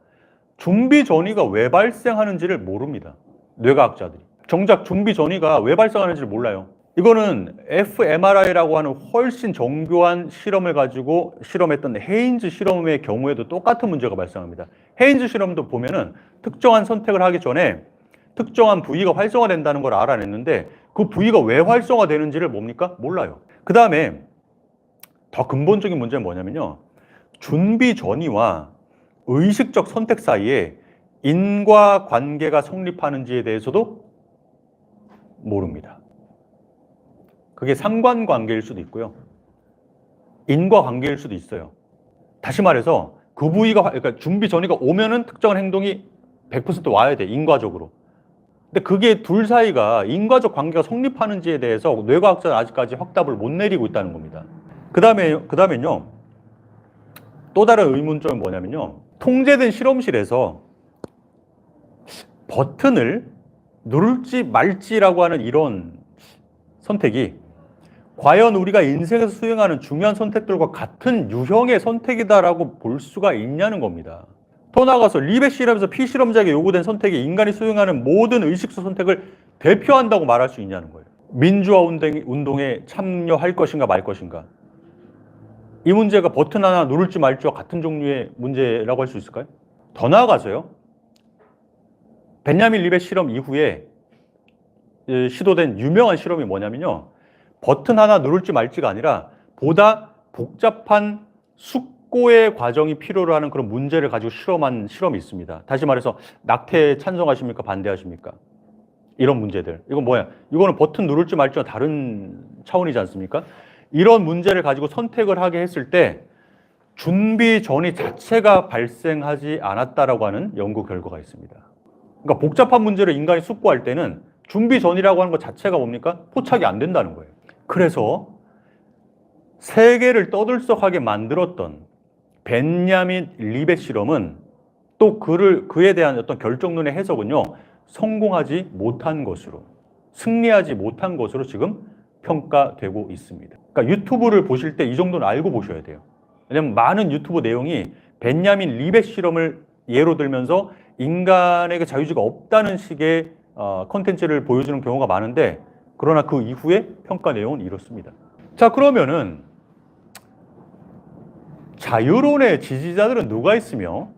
준비 전이가 왜 발생하는지를 모릅니다. 뇌과학자들이. 정작 준비 전이가 왜 발생하는지를 몰라요. 이거는 fMRI라고 하는 훨씬 정교한 실험을 가지고 실험했던 헤인즈 실험의 경우에도 똑같은 문제가 발생합니다. 헤인즈 실험도 보면은 특정한 선택을 하기 전에 특정한 부위가 활성화된다는 걸 알아냈는데 그 부위가 왜 활성화되는지를 몰라요. 그 다음에 더 근본적인 문제는 뭐냐면요. 준비 전이와 의식적 선택 사이에 인과관계가 성립하는지에 대해서도 모릅니다. 그게 상관관계일 수도 있고요. 인과관계일 수도 있어요. 다시 말해서 그 부위가, 그러니까 준비 전이가 오면은 특정한 행동이 100% 와야 돼, 인과적으로. 근데 그게 둘 사이가 인과적 관계가 성립하는지에 대해서 뇌과학자는 아직까지 확답을 못 내리고 있다는 겁니다. 그다음엔요. 또 다른 의문점은 뭐냐면요. 통제된 실험실에서 버튼을 누를지 말지라고 하는 이런 선택이 과연 우리가 인생에서 수행하는 중요한 선택들과 같은 유형의 선택이다라고 볼 수가 있냐는 겁니다. 더 나아가서 리벳 실험에서 피실험자에게 요구된 선택이 인간이 수행하는 모든 의식적 선택을 대표한다고 말할 수 있냐는 거예요. 민주화 운동에 참여할 것인가 말 것인가. 이 문제가 버튼 하나 누를지 말지와 같은 종류의 문제라고 할 수 있을까요? 더 나아가서요. 벤야민 리벳 실험 이후에 시도된 유명한 실험이 뭐냐면요. 버튼 하나 누를지 말지가 아니라 보다 복잡한 숙고의 과정이 필요로 하는 그런 문제를 가지고 실험한 실험이 있습니다. 다시 말해서 낙태 찬성하십니까? 반대하십니까? 이런 문제들. 이건 뭐야? 이거는 버튼 누를지 말지와 다른 차원이지 않습니까? 이런 문제를 가지고 선택을 하게 했을 때 준비 전이 자체가 발생하지 않았다라고 하는 연구 결과가 있습니다. 그러니까 복잡한 문제를 인간이 숙고할 때는 준비 전이라고 하는 것 자체가 뭡니까? 포착이 안 된다는 거예요. 그래서 세계를 떠들썩하게 만들었던 벤야민 리벳 실험은 또 그에 대한 어떤 결정론의 해석은요, 성공하지 못한 것으로, 승리하지 못한 것으로 지금 평가되고 있습니다. 그러니까 유튜브를 보실 때 이 정도는 알고 보셔야 돼요. 왜냐하면 많은 유튜브 내용이 벤야민 리벳 실험을 예로 들면서 인간에게 자유주의가 없다는 식의 컨텐츠를 보여주는 경우가 많은데, 그러나 그 이후에 평가 내용은 이렇습니다. 자, 그러면은 자유론의 지지자들은 누가 있으며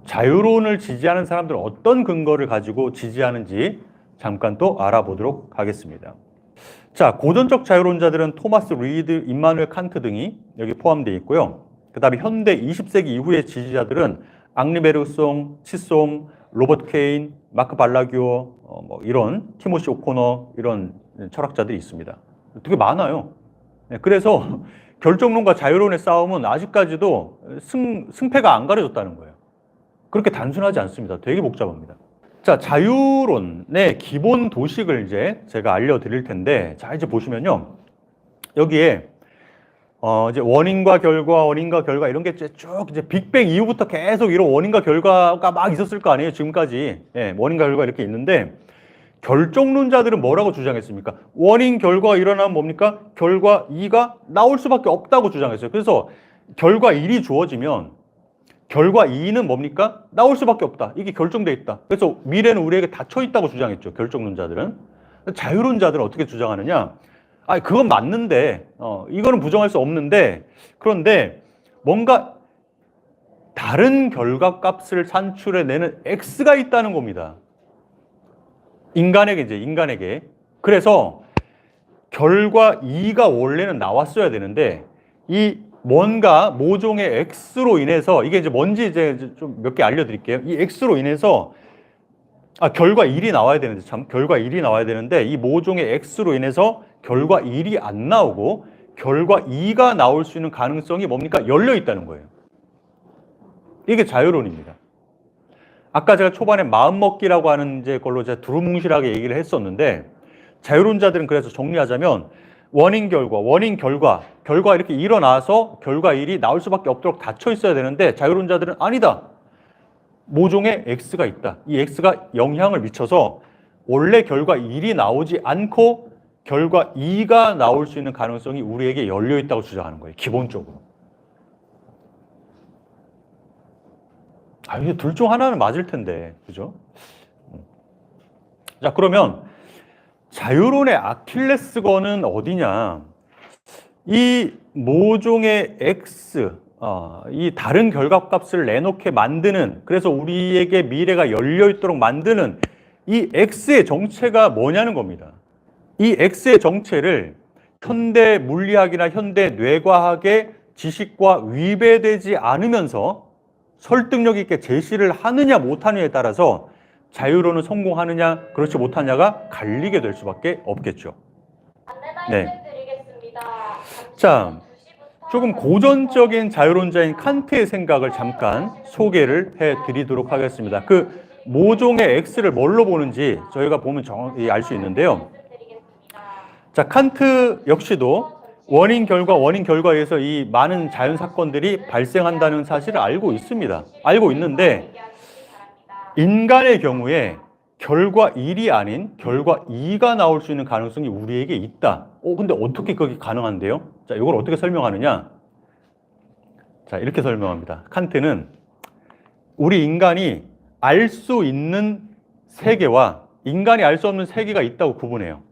자유론을 지지하는 사람들은 어떤 근거를 가지고 지지하는지 잠깐 또 알아보도록 하겠습니다. 자, 고전적 자유론자들은 토마스 리드, 임마누엘 칸트 등이 여기 포함되어 있고요. 그 다음에 현대 20세기 이후의 지지자들은 앙리 베르송, 치송, 로버트 케인, 마크 발라규어, 이런 티모시 오코너 이런 철학자들이 있습니다. 되게 많아요. 그래서 결정론과 자유론의 싸움은 아직까지도 승패가 안 가려졌다는 거예요. 그렇게 단순하지 않습니다. 되게 복잡합니다. 자, 자유론의 기본 도식을 이제 제가 알려드릴 텐데, 자, 이제 보시면요. 여기에, 이제 원인과 결과 이런 게 쭉 이제 빅뱅 이후부터 계속 이런 원인과 결과가 막 있었을 거 아니에요. 지금까지. 예, 원인과 결과 이렇게 있는데, 결정론자들은 뭐라고 주장했습니까? 원인, 결과가 일어나면 뭡니까? 결과 2가 나올 수밖에 없다고 주장했어요. 그래서 결과 1이 주어지면 결과 2는 뭡니까? 나올 수밖에 없다. 이게 결정돼 있다. 그래서 미래는 우리에게 닫혀 있다고 주장했죠. 결정론자들은. 자유론자들은 어떻게 주장하느냐? 그건 맞는데, 이거는 부정할 수 없는데, 그런데 뭔가 다른 결과값을 산출해내는 X가 있다는 겁니다. 인간에게. 그래서 결과 2가 원래는 나왔어야 되는데, 이 뭔가 모종의 X로 인해서, 이게 이제 뭔지 이제 좀 몇 개 알려드릴게요. 이 X로 인해서, 결과 1이 나와야 되는데, 결과 1이 나와야 되는데, 이 모종의 X로 인해서 결과 1이 안 나오고, 결과 2가 나올 수 있는 가능성이 뭡니까? 열려 있다는 거예요. 이게 자유론입니다. 아까 제가 초반에 마음먹기라고 하는 이제 걸로 제가 두루뭉실하게 얘기를 했었는데, 자유론자들은 그래서 정리하자면, 원인, 결과 이렇게 일어나서 결과 1이 나올 수밖에 없도록 닫혀 있어야 되는데, 자유론자들은 아니다. 모종의 X가 있다. 이 X가 영향을 미쳐서 원래 결과 1이 나오지 않고 결과 2가 나올 수 있는 가능성이 우리에게 열려 있다고 주장하는 거예요. 기본적으로. 이게 둘 중 하나는 맞을 텐데, 그죠? 자, 그러면 자유론의 아킬레스건은 어디냐? 이 모종의 X, 이 다른 결과값을 내놓게 만드는, 그래서 우리에게 미래가 열려 있도록 만드는 이 X의 정체가 뭐냐는 겁니다. 이 X의 정체를 현대 물리학이나 현대 뇌과학의 지식과 위배되지 않으면서 설득력 있게 제시를 하느냐 못하느냐에 따라서 자유론은 성공하느냐 그렇지 못하냐가 갈리게 될 수밖에 없겠죠. 네. 자, 조금 고전적인 자유론자인 칸트의 생각을 잠깐 소개를 해드리도록 하겠습니다. 그 모종의 X를 뭘로 보는지 저희가 보면 정확히 알 수 있는데요. 자, 칸트 역시도 원인 결과에서 이 많은 자연 사건들이 발생한다는 사실을 알고 있습니다. 알고 있는데 인간의 경우에 결과 1이 아닌 결과 2가 나올 수 있는 가능성이 우리에게 있다. 근데 어떻게 그게 가능한데요? 자, 이걸 어떻게 설명하느냐? 자, 이렇게 설명합니다. 칸트는 우리 인간이 알 수 있는 세계와 인간이 알 수 없는 세계가 있다고 구분해요.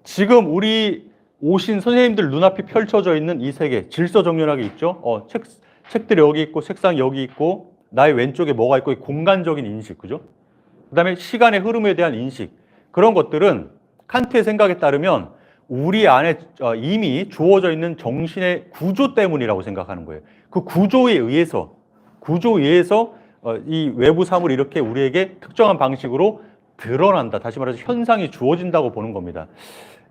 지금 우리 오신 선생님들 눈앞에 펼쳐져 있는 이 세계, 질서정연하게 있죠? 책들이 여기 있고, 책상이 여기 있고, 나의 왼쪽에 뭐가 있고, 공간적인 인식, 그죠? 그 다음에 시간의 흐름에 대한 인식. 그런 것들은 칸트의 생각에 따르면 우리 안에 이미 주어져 있는 정신의 구조 때문이라고 생각하는 거예요. 그 구조에 의해서 이 외부 사물이 이렇게 우리에게 특정한 방식으로 드러난다. 다시 말해서 현상이 주어진다고 보는 겁니다.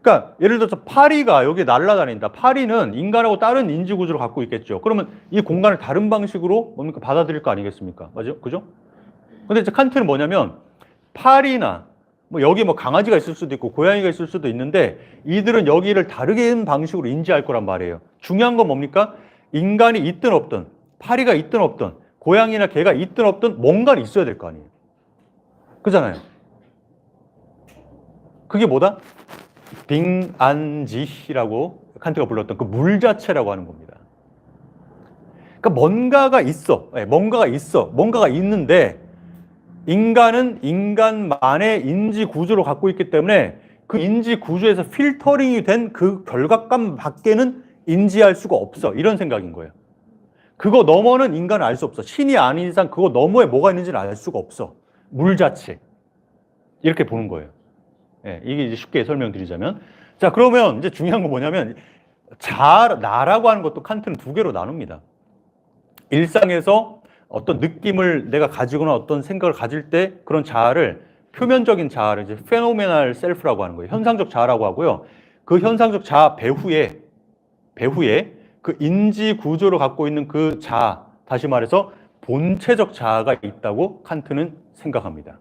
그러니까 예를 들어서 파리가 여기 날아다닌다. 파리는 인간하고 다른 인지 구조를 갖고 있겠죠. 그러면 이 공간을 다른 방식으로 뭡니까? 받아들일 거 아니겠습니까? 맞죠? 그죠? 근데 이제 칸트는 뭐냐면 파리나 여기 강아지가 있을 수도 있고 고양이가 있을 수도 있는데 이들은 여기를 다르게 방식으로 인지할 거란 말이에요. 중요한 건 뭡니까? 인간이 있든 없든 파리가 있든 없든 고양이나 개가 있든 없든 뭔가는 있어야 될 거 아니에요. 그잖아요. 그게 뭐다? 빙안지히라고 칸트가 불렀던 그 물 자체라고 하는 겁니다. 그러니까 뭔가가 있는데 인간은 인간만의 인지 구조를 갖고 있기 때문에 그 인지 구조에서 필터링이 된 그 결과감 밖에는 인지할 수가 없어. 이런 생각인 거예요. 그거 너머는 인간은 알 수 없어. 신이 아닌 이상 그거 너머에 뭐가 있는지는 알 수가 없어. 물 자체. 이렇게 보는 거예요. 예, 이게 이제 쉽게 설명드리자면. 자, 그러면 이제 중요한 건 뭐냐면, 나라고 하는 것도 칸트는 두 개로 나눕니다. 일상에서 어떤 느낌을 내가 가지거나 어떤 생각을 가질 때 그런 자아를, 표면적인 자아를 이제 phenomenal self라고 하는 거예요. 현상적 자아라고 하고요. 그 현상적 자아 배후에 그 인지 구조를 갖고 있는 그 자아, 다시 말해서 본체적 자아가 있다고 칸트는 생각합니다.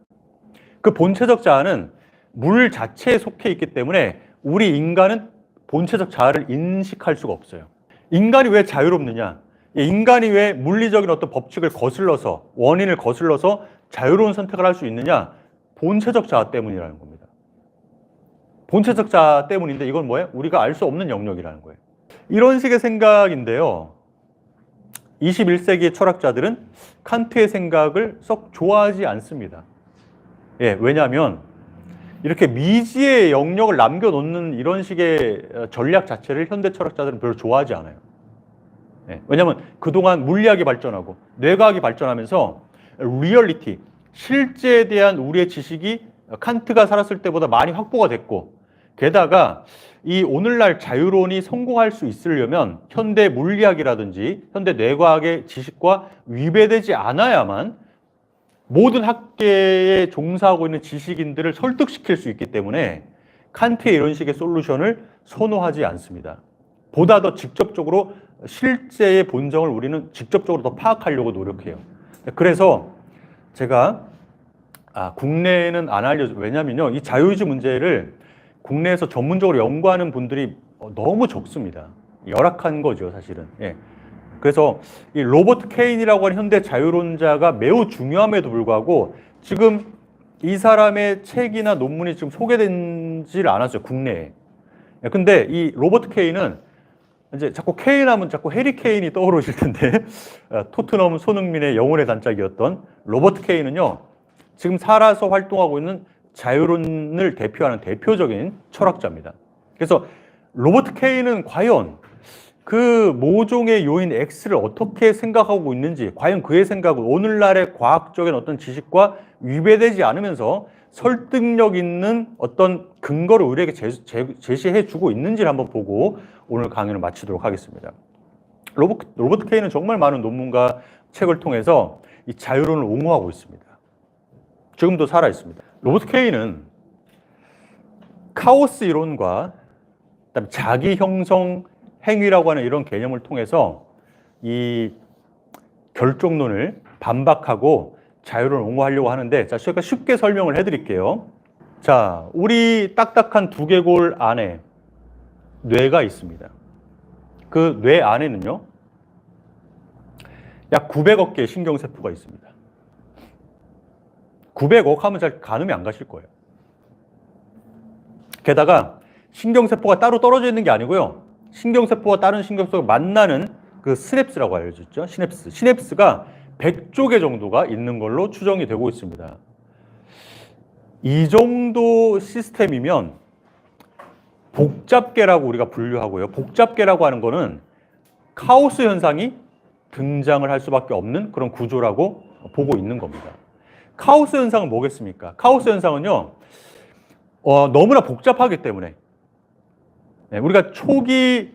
그 본체적 자아는 물 자체에 속해 있기 때문에 우리 인간은 본체적 자아를 인식할 수가 없어요. 인간이 왜 자유롭느냐? 인간이 왜 물리적인 어떤 법칙을 거슬러서, 원인을 거슬러서 자유로운 선택을 할 수 있느냐? 본체적 자아 때문이라는 겁니다. 본체적 자아 때문인데 이건 뭐예요? 우리가 알 수 없는 영역이라는 거예요. 이런 식의 생각인데요. 21세기의 철학자들은 칸트의 생각을 썩 좋아하지 않습니다. 예, 왜냐하면 이렇게 미지의 영역을 남겨놓는 이런 식의 전략 자체를 현대 철학자들은 별로 좋아하지 않아요. 예, 왜냐하면 그동안 물리학이 발전하고 뇌과학이 발전하면서 리얼리티, 실제에 대한 우리의 지식이 칸트가 살았을 때보다 많이 확보가 됐고, 게다가 이 오늘날 자유론이 성공할 수 있으려면 현대 물리학이라든지 현대 뇌과학의 지식과 위배되지 않아야만 모든 학계에 종사하고 있는 지식인들을 설득시킬 수 있기 때문에 칸트의 이런 식의 솔루션을 선호하지 않습니다. 보다 더 직접적으로 실제의 본성을 우리는 직접적으로 더 파악하려고 노력해요. 그래서 제가 국내에는 안 알려줘. 왜냐면요, 이 자유의지 문제를 국내에서 전문적으로 연구하는 분들이 너무 적습니다. 열악한 거죠, 사실은. 예. 그래서 이 로버트 케인이라고 하는 현대 자유론자가 매우 중요함에도 불구하고 지금 이 사람의 책이나 논문이 지금 소개되지를 않았어요, 국내에. 근데 이 로버트 케인은 이제 자꾸 케인 하면 자꾸 해리 케인이 떠오르실 텐데 토트넘 손흥민의 영혼의 단짝이었던 로버트 케인은요, 지금 살아서 활동하고 있는 자유론을 대표하는 대표적인 철학자입니다. 그래서 로버트 케인은 과연 그 모종의 요인 X를 어떻게 생각하고 있는지, 과연 그의 생각은 오늘날의 과학적인 어떤 지식과 위배되지 않으면서 설득력 있는 어떤 근거를 우리에게 제시해 주고 있는지를 한번 보고 오늘 강의를 마치도록 하겠습니다. 로버트 케인은 정말 많은 논문과 책을 통해서 이 자유론을 옹호하고 있습니다. 지금도 살아 있습니다. 로버트 케인은 카오스 이론과 그다음에 자기 형성 행위라고 하는 이런 개념을 통해서 이 결정론을 반박하고 자유를 옹호하려고 하는데, 자, 제가 쉽게 설명을 해드릴게요. 자, 우리 딱딱한 두개골 안에 뇌가 있습니다. 그 뇌 안에는요, 약 900억 개의 신경세포가 있습니다. 900억 하면 잘 가늠이 안 가실 거예요. 게다가 신경세포가 따로 떨어져 있는 게 아니고요, 신경세포와 다른 신경세포가 만나는 그 시냅스라고 알려져 있죠. 시냅스가 100조 개 정도가 있는 걸로 추정이 되고 있습니다. 이 정도 시스템이면 복잡계라고 우리가 분류하고요. 복잡계라고 하는 거는 카오스 현상이 등장을 할 수밖에 없는 그런 구조라고 보고 있는 겁니다. 카오스 현상은 뭐겠습니까? 카오스 현상은요, 너무나 복잡하기 때문에, 우리가 초기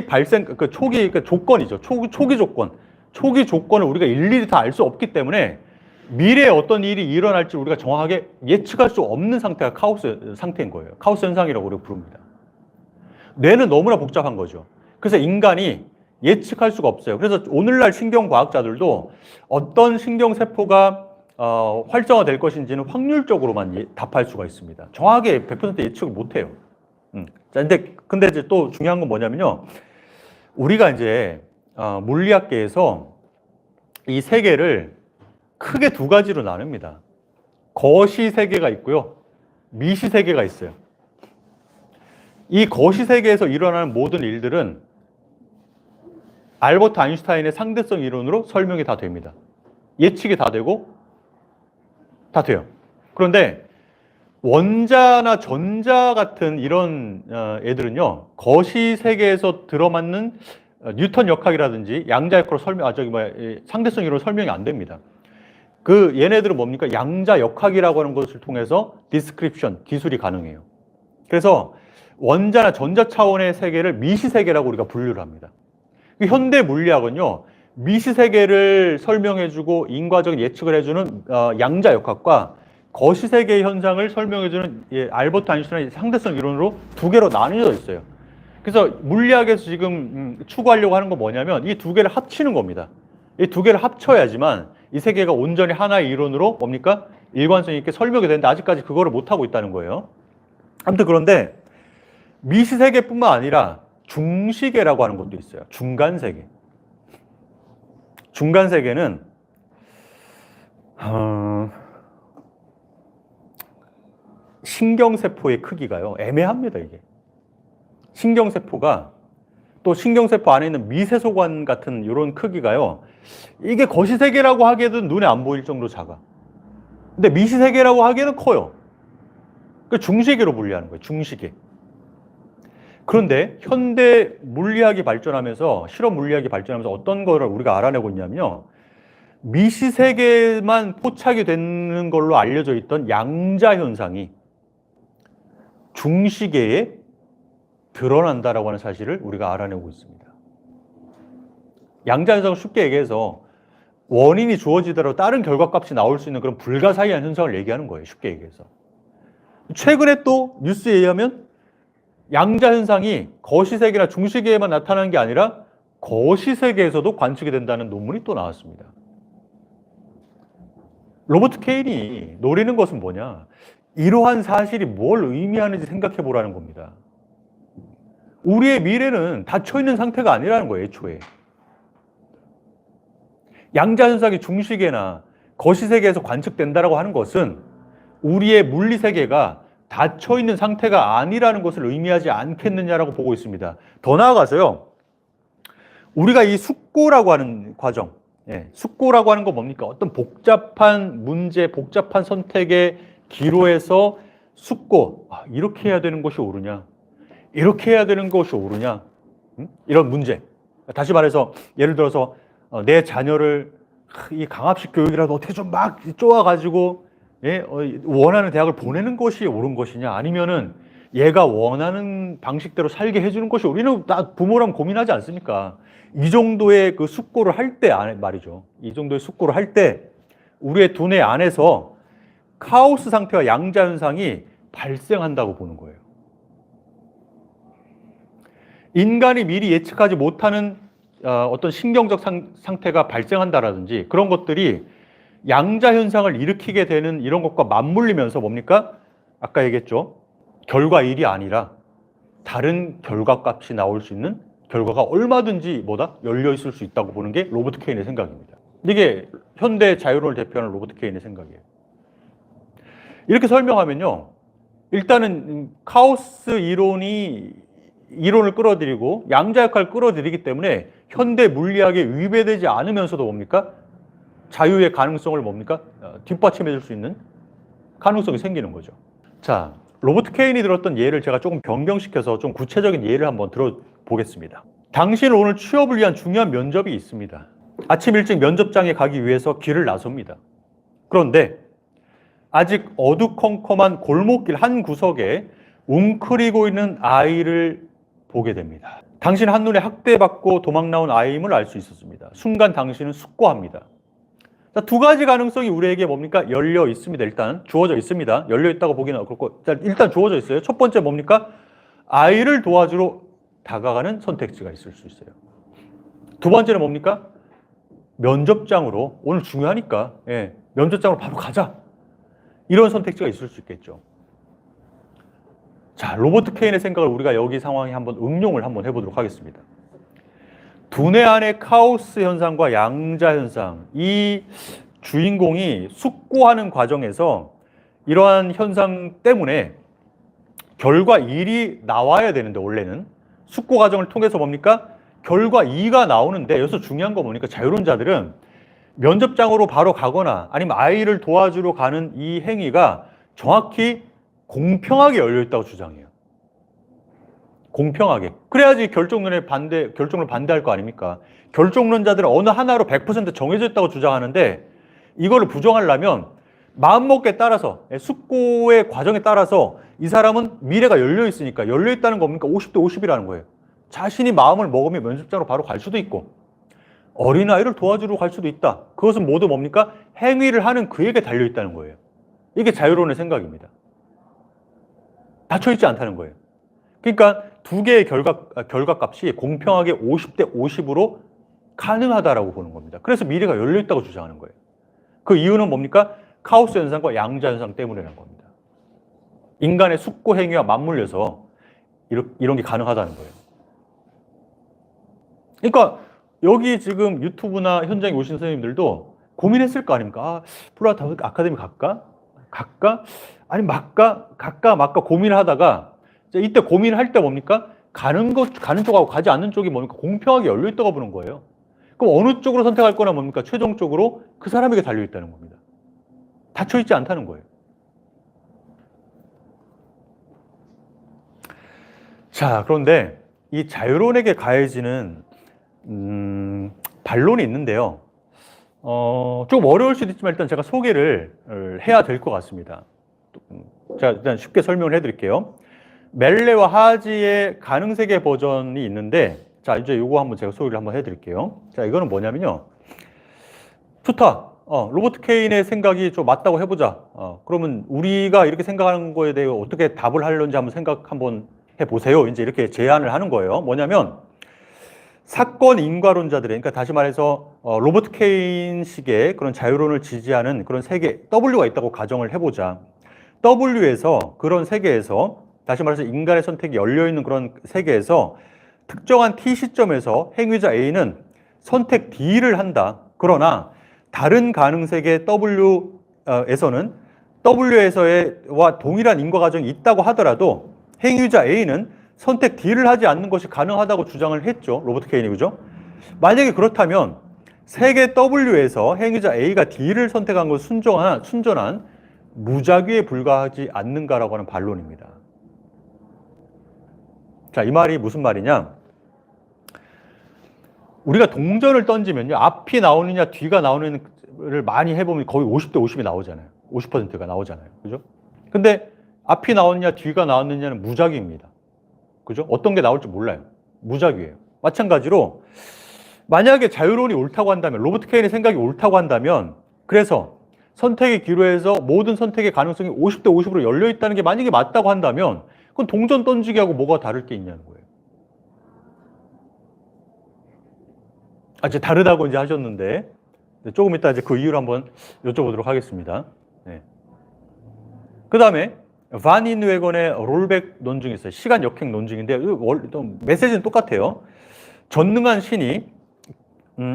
발생, 초기 조건이죠. 초기 조건을 우리가 일일이 다 알 수 없기 때문에 미래에 어떤 일이 일어날지 우리가 정확하게 예측할 수 없는 상태가 카오스 상태인 거예요. 카오스 현상이라고 우리가 부릅니다. 뇌는 너무나 복잡한 거죠. 그래서 인간이 예측할 수가 없어요. 그래서 오늘날 신경과학자들도 어떤 신경세포가 활성화될 것인지는 확률적으로만 답할 수가 있습니다. 정확하게 100% 예측을 못해요. 자, 근데 이제 또 중요한 건 뭐냐면요, 우리가 이제 물리학계에서 이 세계를 크게 두 가지로 나눕니다. 거시 세계가 있고요, 미시 세계가 있어요. 이 거시 세계에서 일어나는 모든 일들은 알버트 아인슈타인의 상대성 이론으로 설명이 다 됩니다. 예측이 다 되고 다 돼요. 그런데 원자나 전자 같은 이런 애들은요, 거시 세계에서 들어맞는 뉴턴 역학이라든지 양자 역학으로 상대성 이론으로 설명이 안 됩니다. 그 얘네들은 뭡니까? 양자 역학이라고 하는 것을 통해서 디스크립션, 기술이 가능해요. 그래서 원자나 전자 차원의 세계를 미시 세계라고 우리가 분류를 합니다. 현대 물리학은요, 미시 세계를 설명해주고 인과적인 예측을 해주는 양자 역학과 거시 세계의 현상을 설명해주는 알버트 아인슈타인의 상대성 이론으로 두 개로 나뉘어져 있어요. 그래서 물리학에서 지금 추구하려고 하는 건 뭐냐면 이 두 개를 합치는 겁니다. 이 두 개를 합쳐야지만 이 세계가 온전히 하나의 이론으로 뭡니까? 일관성 있게 설명이 되는데 아직까지 그거를 못하고 있다는 거예요. 아무튼 그런데 미시 세계뿐만 아니라 중시계라고 하는 것도 있어요. 중간 세계. 중간 세계는 신경세포의 크기가요, 애매합니다. 이게 신경세포가 또 신경세포 안에 있는 미세소관 같은 이런 크기가요, 이게 거시세계라고 하기에도 눈에 안 보일 정도로 작아. 근데 미시세계라고 하기에는 커요. 그 중시계로 분류하는 거예요. 중시계. 그런데 현대 물리학이 발전하면서, 실험 물리학이 발전하면서 어떤 거를 우리가 알아내고 있냐면요, 미시세계만 포착이 되는 걸로 알려져 있던 양자 현상이 중시계에 드러난다라고 하는 사실을 우리가 알아내고 있습니다. 양자 현상을 쉽게 얘기해서 원인이 주어지더라도 다른 결과값이 나올 수 있는 그런 불가사의한 현상을 얘기하는 거예요. 쉽게 얘기해서. 최근에 또 뉴스에 의하면 양자 현상이 거시세계나 중시계에만 나타나는 게 아니라 거시세계에서도 관측이 된다는 논문이 또 나왔습니다. 로버트 케인이 노리는 것은 뭐냐? 이러한 사실이 뭘 의미하는지 생각해 보라는 겁니다. 우리의 미래는 닫혀있는 상태가 아니라는 거예요, 애초에. 양자 현상이 중시계나 거시세계에서 관측된다라고 하는 것은 우리의 물리세계가 닫혀있는 상태가 아니라는 것을 의미하지 않겠느냐라고 보고 있습니다. 더 나아가서요, 우리가 이 숙고라고 하는 과정, 숙고라고 하는 거 뭡니까? 어떤 복잡한 문제, 복잡한 선택의 기로에서 숙고, 이렇게 해야 되는 것이 옳으냐, 이렇게 해야 되는 것이 옳으냐, 이런 문제. 다시 말해서 예를 들어서 내 자녀를 이 강압식 교육이라도 어떻게 좀 막 쪼아가지고 예? 원하는 대학을 보내는 것이 옳은 것이냐, 아니면은 얘가 원하는 방식대로 살게 해주는 것이, 우리는 다 부모랑 고민하지 않습니까? 이 정도의 그 숙고를 할 때 말이죠. 이 정도의 숙고를 할 때 우리의 두뇌 안에서 카오스 상태와 양자 현상이 발생한다고 보는 거예요. 인간이 미리 예측하지 못하는 어떤 신경적 상태가 발생한다라든지 그런 것들이 양자 현상을 일으키게 되는 이런 것과 맞물리면서 뭡니까? 아까 얘기했죠. 결과 1이 아니라 다른 결과값이 나올 수 있는 결과가 얼마든지 열려 있을 수 있다고 보는 게 로버트 케인의 생각입니다. 이게 현대 자유론을 대표하는 로버트 케인의 생각이에요. 이렇게 설명하면요, 일단은 카오스 이론을 끌어들이고 양자 역할을 끌어들이기 때문에 현대 물리학에 위배되지 않으면서도 자유의 가능성을 뒷받침해 줄 수 있는 가능성이 생기는 거죠. 자, 로버트 케인이 들었던 예를 제가 조금 변경시켜서 좀 구체적인 예를 한번 들어보겠습니다. 당신은 오늘 취업을 위한 중요한 면접이 있습니다. 아침 일찍 면접장에 가기 위해서 길을 나섭니다. 그런데 아직 어두컴컴한 골목길 한 구석에 웅크리고 있는 아이를 보게 됩니다. 당신은 한눈에 학대받고 도망 나온 아이임을 알 수 있었습니다. 순간 당신은 숙고합니다. 자, 두 가지 가능성이 우리에게 열려 있습니다. 일단 주어져 있습니다. 열려 있다고 보기는 그렇고, 일단 주어져 있어요. 첫 번째 아이를 도와주러 다가가는 선택지가 있을 수 있어요. 두 번째는 면접장으로, 오늘 중요하니까 면접장으로 바로 가자, 이런 선택지가 있을 수 있겠죠. 자, 로버트 케인의 생각을 우리가 여기 상황에 한번 응용을 한번 해보도록 하겠습니다. 두뇌 안의 카오스 현상과 양자 현상, 이 주인공이 숙고하는 과정에서 이러한 현상 때문에 결과 1이 나와야 되는데, 원래는 숙고 과정을 통해서 결과 2가 나오는데, 여기서 중요한 거 자유론자들은 면접장으로 바로 가거나 아니면 아이를 도와주러 가는 이 행위가 정확히 공평하게 열려 있다고 주장해요. 공평하게. 그래야지 결정론을 반대할 거 아닙니까? 결정론자들은 어느 하나로 100% 정해져 있다고 주장하는데, 이거를 부정하려면 마음먹기에 따라서, 숙고의 과정에 따라서 이 사람은 미래가 열려 있으니까, 열려 있다는 거 50대 50이라는 거예요. 자신이 마음을 먹으면 면접장으로 바로 갈 수도 있고, 어린아이를 도와주러 갈 수도 있다. 그것은 모두 행위를 하는 그에게 달려 있다는 거예요. 이게 자유론의 생각입니다. 닫혀있지 않다는 거예요. 그러니까 두 개의 결과값이 공평하게 50대 50으로 가능하다라고 보는 겁니다. 그래서 미래가 열려있다고 주장하는 거예요. 그 이유는 카오스 현상과 양자 현상 때문이라는 겁니다. 인간의 숙고 행위와 맞물려서 이런 게 가능하다는 거예요. 그러니까 여기 지금 유튜브나 현장에 오신 선생님들도 고민했을 거 아닙니까? 플라타 아카데미 갈까? 아니 갈까 말까 고민을 하다가, 이때 고민을 할 때 가는 쪽하고 가지 않는 쪽이 공평하게 열려 있다고 보는 거예요. 그럼 어느 쪽으로 선택할 거나 최종적으로 그 사람에게 달려 있다는 겁니다. 닫혀 있지 않다는 거예요. 자, 그런데 이 자유론에게 가해지는 반론이 있는데요. 좀 어려울 수도 있지만 일단 제가 소개를 해야 될 것 같습니다. 자, 일단 쉽게 설명을 해드릴게요. 멜레와 하지의 가능세계 버전이 있는데, 자, 이제 요거 한번 제가 소개를 한번 해드릴게요. 자, 이거는 뭐냐면요. 좋다. 로버트 케인의 생각이 좀 맞다고 해보자. 그러면 우리가 이렇게 생각하는 거에 대해 어떻게 답을 하려는지 한번 해보세요. 이제 이렇게 제안을 하는 거예요. 뭐냐면, 사건 인과론자들의, 그러니까 다시 말해서 로버트 케인식의 그런 자유론을 지지하는 그런 세계, W가 있다고 가정을 해보자. W에서, 그런 세계에서, 다시 말해서 인간의 선택이 열려있는 그런 세계에서 특정한 T 시점에서 행위자 A는 선택 D를 한다. 그러나 다른 가능세계 W에서는 W에서와 동일한 인과 과정이 있다고 하더라도 행위자 A는 선택 D를 하지 않는 것이 가능하다고 주장을 했죠. 로버트 케인이, 그죠? 만약에 그렇다면 세계 W에서 행위자 A가 D를 선택한 것은 순전한 무작위에 불과하지 않는가라고 하는 반론입니다. 자, 이 말이 무슨 말이냐? 우리가 동전을 던지면요, 앞이 나오느냐 뒤가 나오느냐를 많이 해보면 거의 50대 50이 나오잖아요. 50%가 나오잖아요. 그죠? 근데 앞이 나왔냐, 뒤가 나왔느냐는 무작위입니다. 그죠? 어떤 게 나올지 몰라요. 무작위예요. 마찬가지로 만약에 자유론이 옳다고 한다면, 로버트 케인의 생각이 옳다고 한다면, 그래서 선택의 기로에서 모든 선택의 가능성이 50대 50으로 열려 있다는 게 만약에 맞다고 한다면, 그건 동전 던지기하고 뭐가 다를 게 있냐는 거예요. 이제 다르다고 이제 하셨는데, 조금 이따 이제 그 이유를 한번 여쭤보도록 하겠습니다. 네. 그 다음에, 반 인웨건의 롤백 논증이 있어요. 시간 역행 논증인데, 메시지는 똑같아요. 전능한 신이,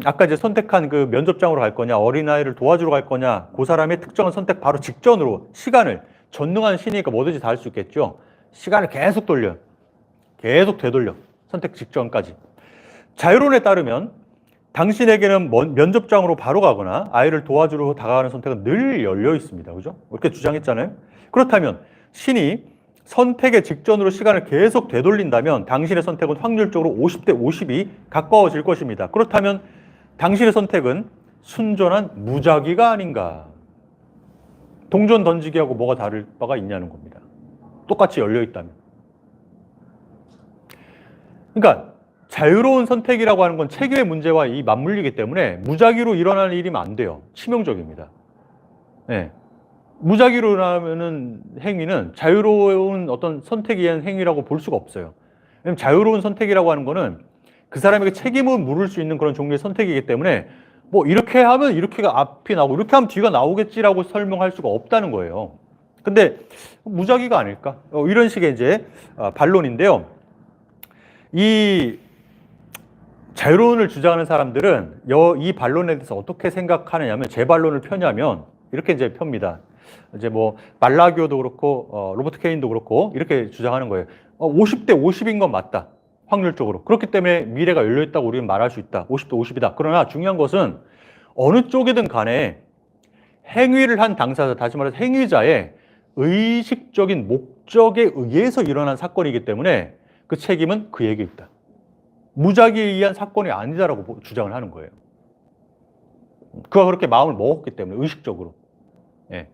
아까 이제 선택한 그 면접장으로 갈 거냐, 어린아이를 도와주러 갈 거냐, 그 사람의 특정한 선택 바로 직전으로 시간을, 전능한 신이니까 뭐든지 다 할 수 있겠죠. 시간을 계속 돌려. 계속 되돌려. 선택 직전까지. 자유론에 따르면 당신에게는 면접장으로 바로 가거나 아이를 도와주러 다가가는 선택은 늘 열려 있습니다. 그죠? 이렇게 주장했잖아요. 그렇다면 신이 선택의 직전으로 시간을 계속 되돌린다면 당신의 선택은 확률적으로 50대 50이 가까워질 것입니다. 그렇다면 당신의 선택은 순전한 무작위가 아닌가? 동전 던지기하고 뭐가 다를 바가 있냐는 겁니다. 똑같이 열려 있다면. 그러니까 자유로운 선택이라고 하는 건 체계의 문제와 이 맞물리기 때문에 무작위로 일어나는 일이면 안 돼요. 치명적입니다. 네. 무작위로 일어나는 행위는 자유로운 어떤 선택에 의한 행위라고 볼 수가 없어요. 왜냐하면 자유로운 선택이라고 하는 거는 그 사람에게 책임을 물을 수 있는 그런 종류의 선택이기 때문에 뭐 이렇게 하면 이렇게가 앞이 나오고 이렇게 하면 뒤가 나오겠지라고 설명할 수가 없다는 거예요. 근데 무작위가 아닐까? 이런 식의 이제 반론인데요. 이 자유론을 주장하는 사람들은 이 반론에 대해서 어떻게 생각하느냐면, 제 반론을 펴냐면 이렇게 이제 펴니다. 이제 뭐 말라교도 그렇고 로버트 케인도 그렇고 이렇게 주장하는 거예요. 50대 50인 건 맞다. 확률적으로. 그렇기 때문에 미래가 열려 있다고 우리는 말할 수 있다. 50대 50이다. 그러나 중요한 것은 어느 쪽이든 간에 행위를 한 당사자, 다시 말해서 행위자의 의식적인 목적에 의해서 일어난 사건이기 때문에 그 책임은 그에게 있다. 무작위에 의한 사건이 아니다라고 주장을 하는 거예요. 그가 그렇게 마음을 먹었기 때문에 의식적으로. 예.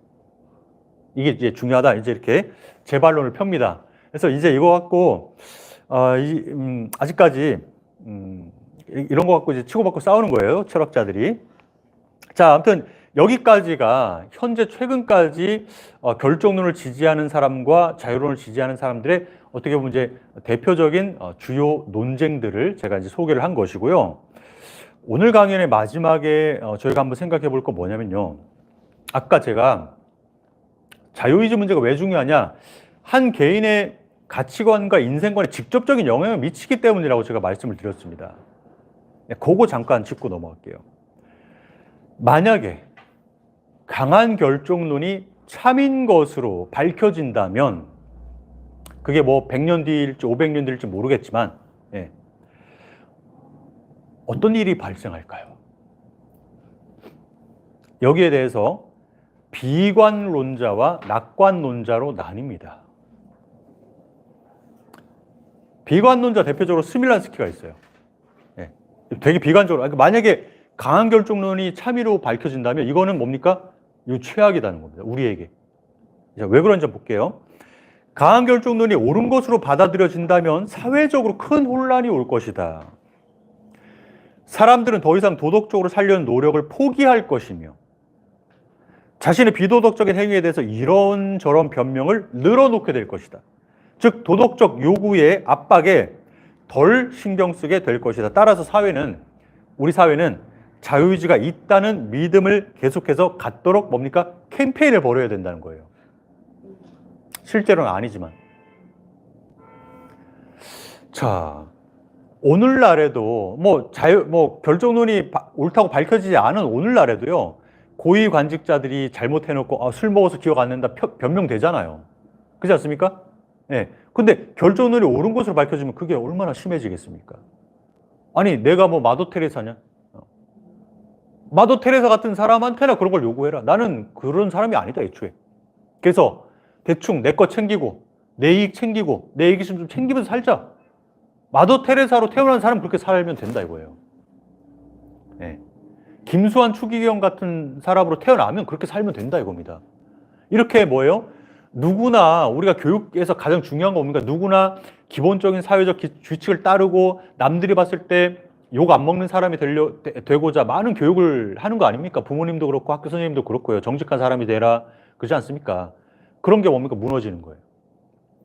이게 이제 중요하다. 이제 이렇게 재반론을 펴니다. 그래서 이제 이거 갖고 아직까지 이런 거 갖고 이제 치고받고 싸우는 거예요. 철학자들이. 자, 아무튼 여기까지가 현재 최근까지 결정론을 지지하는 사람과 자유론을 지지하는 사람들의 어떻게 보면 이제 대표적인 주요 논쟁들을 제가 이제 소개를 한 것이고요. 오늘 강연의 마지막에 저희가 한번 생각해 볼 거 뭐냐면요. 아까 제가 자유의지 문제가 왜 중요하냐? 한 개인의 가치관과 인생관에 직접적인 영향을 미치기 때문이라고 제가 말씀을 드렸습니다. 그거 잠깐 짚고 넘어갈게요. 만약에 강한 결정론이 참인 것으로 밝혀진다면, 그게 뭐 100년 뒤일지 500년 뒤일지 모르겠지만, 예. 어떤 일이 발생할까요? 여기에 대해서 비관론자와 낙관론자로 나뉩니다. 비관론자 대표적으로 스밀란스키가 있어요. 예. 되게 비관적으로. 그러니까 만약에 강한 결정론이 참이로 밝혀진다면 이거는 뭡니까? 이거 최악이라는 겁니다. 우리에게. 자, 왜 그런지 볼게요. 강한 결정론이 옳은 것으로 받아들여진다면 사회적으로 큰 혼란이 올 것이다. 사람들은 더 이상 도덕적으로 살려는 노력을 포기할 것이며 자신의 비도덕적인 행위에 대해서 이런저런 변명을 늘어놓게 될 것이다. 즉 도덕적 요구의 압박에 덜 신경 쓰게 될 것이다. 따라서 우리 사회는 자유의지가 있다는 믿음을 계속해서 갖도록 뭡니까? 캠페인을 벌여야 된다는 거예요. 실제로는 아니지만. 자, 오늘날에도 결정론이 옳다고 밝혀지지 않은 오늘날에도요, 고위 관직자들이 잘못해놓고 술 먹어서 기억 안 난다 변명되잖아요. 그렇지 않습니까? 예. 근데 결정론이 옳은 것으로 밝혀지면 그게 얼마나 심해지겠습니까? 아니, 내가 뭐 마더 테레사냐? 마더 테레사 같은 사람한테나 그런 걸 요구해라. 나는 그런 사람이 아니다, 애초에. 그래서 대충 내 거 챙기고 내 이익 챙기고 내 이익 좀 챙기면서 살자. 마더 테레사로 태어난 사람 그렇게 살면 된다 이거예요. 네. 김수환, 추기경 같은 사람으로 태어나면 그렇게 살면 된다 이겁니다. 이렇게 뭐예요? 누구나 우리가 교육에서 가장 중요한 거 뭡니까? 누구나 기본적인 사회적 규칙을 따르고 남들이 봤을 때 욕 안 먹는 사람이 되고자 많은 교육을 하는 거 아닙니까? 부모님도 그렇고 학교 선생님도 그렇고요. 정직한 사람이 되라. 그렇지 않습니까? 그런 게 뭡니까? 무너지는 거예요.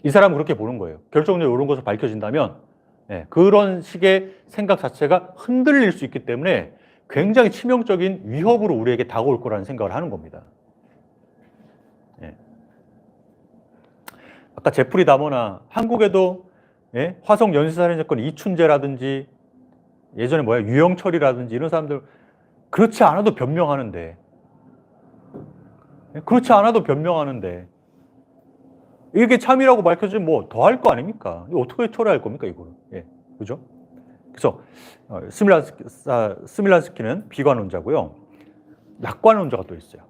이 사람은 그렇게 보는 거예요. 결정적으로 이런 것을 밝혀진다면 그런 식의 생각 자체가 흔들릴 수 있기 때문에 굉장히 치명적인 위협으로 우리에게 다가올 거라는 생각을 하는 겁니다. 아까 제프리 다머나 한국에도 화성 연쇄살인 사건 이춘재라든지 예전에 유영철이라든지 이런 사람들 그렇지 않아도 변명하는데 이게 참이라고 밝혀지면 뭐 더 할 거 아닙니까? 이거 어떻게 처리할 겁니까 이거는? 그죠? 그래서 스밀란스키는 비관론자고요. 낙관론자가 또 있어요.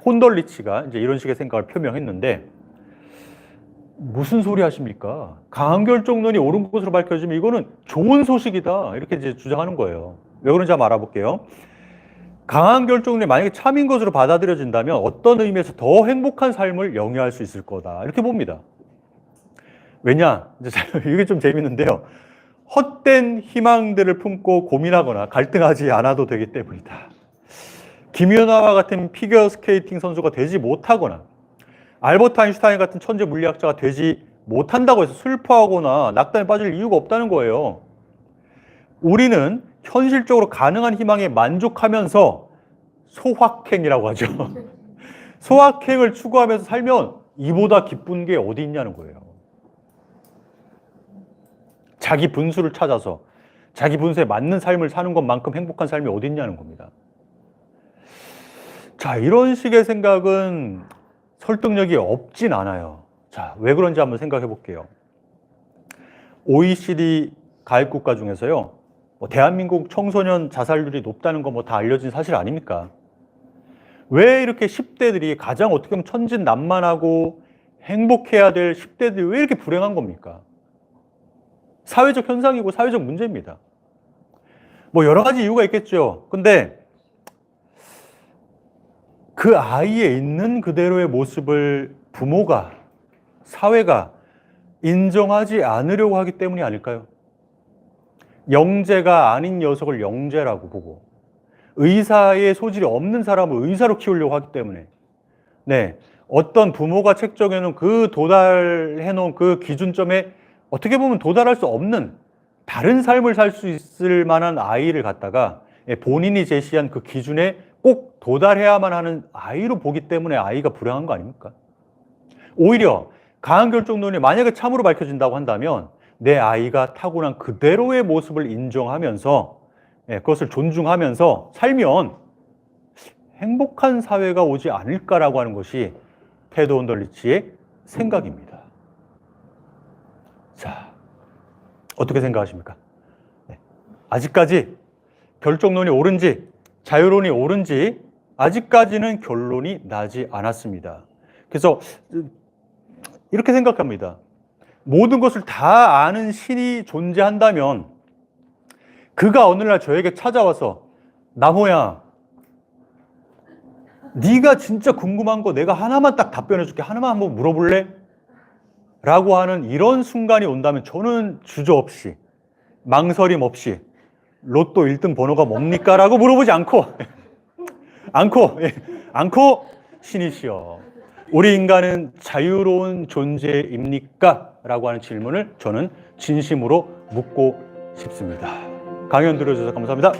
혼덜리치가 이제 이런 식의 생각을 표명했는데 무슨 소리 하십니까? 강한 결정론이 옳은 것으로 밝혀지면 이거는 좋은 소식이다. 이렇게 이제 주장하는 거예요. 왜 그런지 한번 알아볼게요. 강한 결정론이 만약에 참인 것으로 받아들여진다면 어떤 의미에서 더 행복한 삶을 영위할 수 있을 거다. 이렇게 봅니다. 왜냐? 이게 좀 재밌는데요. 헛된 희망들을 품고 고민하거나 갈등하지 않아도 되기 때문이다. 김연아와 같은 피겨스케이팅 선수가 되지 못하거나 알버트 아인슈타인 같은 천재 물리학자가 되지 못한다고 해서 슬퍼하거나 낙담에 빠질 이유가 없다는 거예요. 우리는 현실적으로 가능한 희망에 만족하면서 소확행이라고 하죠. 소확행을 추구하면서 살면 이보다 기쁜 게 어디 있냐는 거예요. 자기 분수를 찾아서 자기 분수에 맞는 삶을 사는 것만큼 행복한 삶이 어디 있냐는 겁니다. 자, 이런 식의 생각은 설득력이 없진 않아요. 자, 왜 그런지 한번 생각해 볼게요. OECD 가입국가 중에서요, 대한민국 청소년 자살률이 높다는 거 다 알려진 사실 아닙니까? 왜 이렇게 10대들이 가장 어떻게 보면 천진난만하고 행복해야 될 10대들이 왜 이렇게 불행한 겁니까? 사회적 현상이고 사회적 문제입니다. 여러 가지 이유가 있겠죠. 근데 그 아이의 있는 그대로의 모습을 부모가, 사회가 인정하지 않으려고 하기 때문이 아닐까요? 영재가 아닌 녀석을 영재라고 보고 의사의 소질이 없는 사람을 의사로 키우려고 하기 때문에 어떤 부모가 책정해놓은 도달해놓은 그 기준점에 어떻게 보면 도달할 수 없는 다른 삶을 살 수 있을 만한 아이를 갖다가 본인이 제시한 그 기준에 꼭 도달해야만 하는 아이로 보기 때문에 아이가 불행한 거 아닙니까? 오히려 강한 결정론이 만약에 참으로 밝혀진다고 한다면 내 아이가 타고난 그대로의 모습을 인정하면서 그것을 존중하면서 살면 행복한 사회가 오지 않을까라고 하는 것이 테드 혼덜리치의 생각입니다. 자, 어떻게 생각하십니까? 아직까지 결정론이 옳은지 자유론이 옳은지 아직까지는 결론이 나지 않았습니다. 그래서 이렇게 생각합니다. 모든 것을 다 아는 신이 존재한다면 그가 어느 날 저에게 찾아와서 나호야, 네가 진짜 궁금한 거 내가 하나만 딱 답변해 줄게. 하나만 한번 물어볼래? 라고 하는 이런 순간이 온다면 저는 주저없이 망설임 없이 로또 1등 번호가 뭡니까? 라고 물어보지 않고 신이시여, 우리 인간은 자유로운 존재입니까? 라고 하는 질문을 저는 진심으로 묻고 싶습니다. 강연 들어주셔서 감사합니다.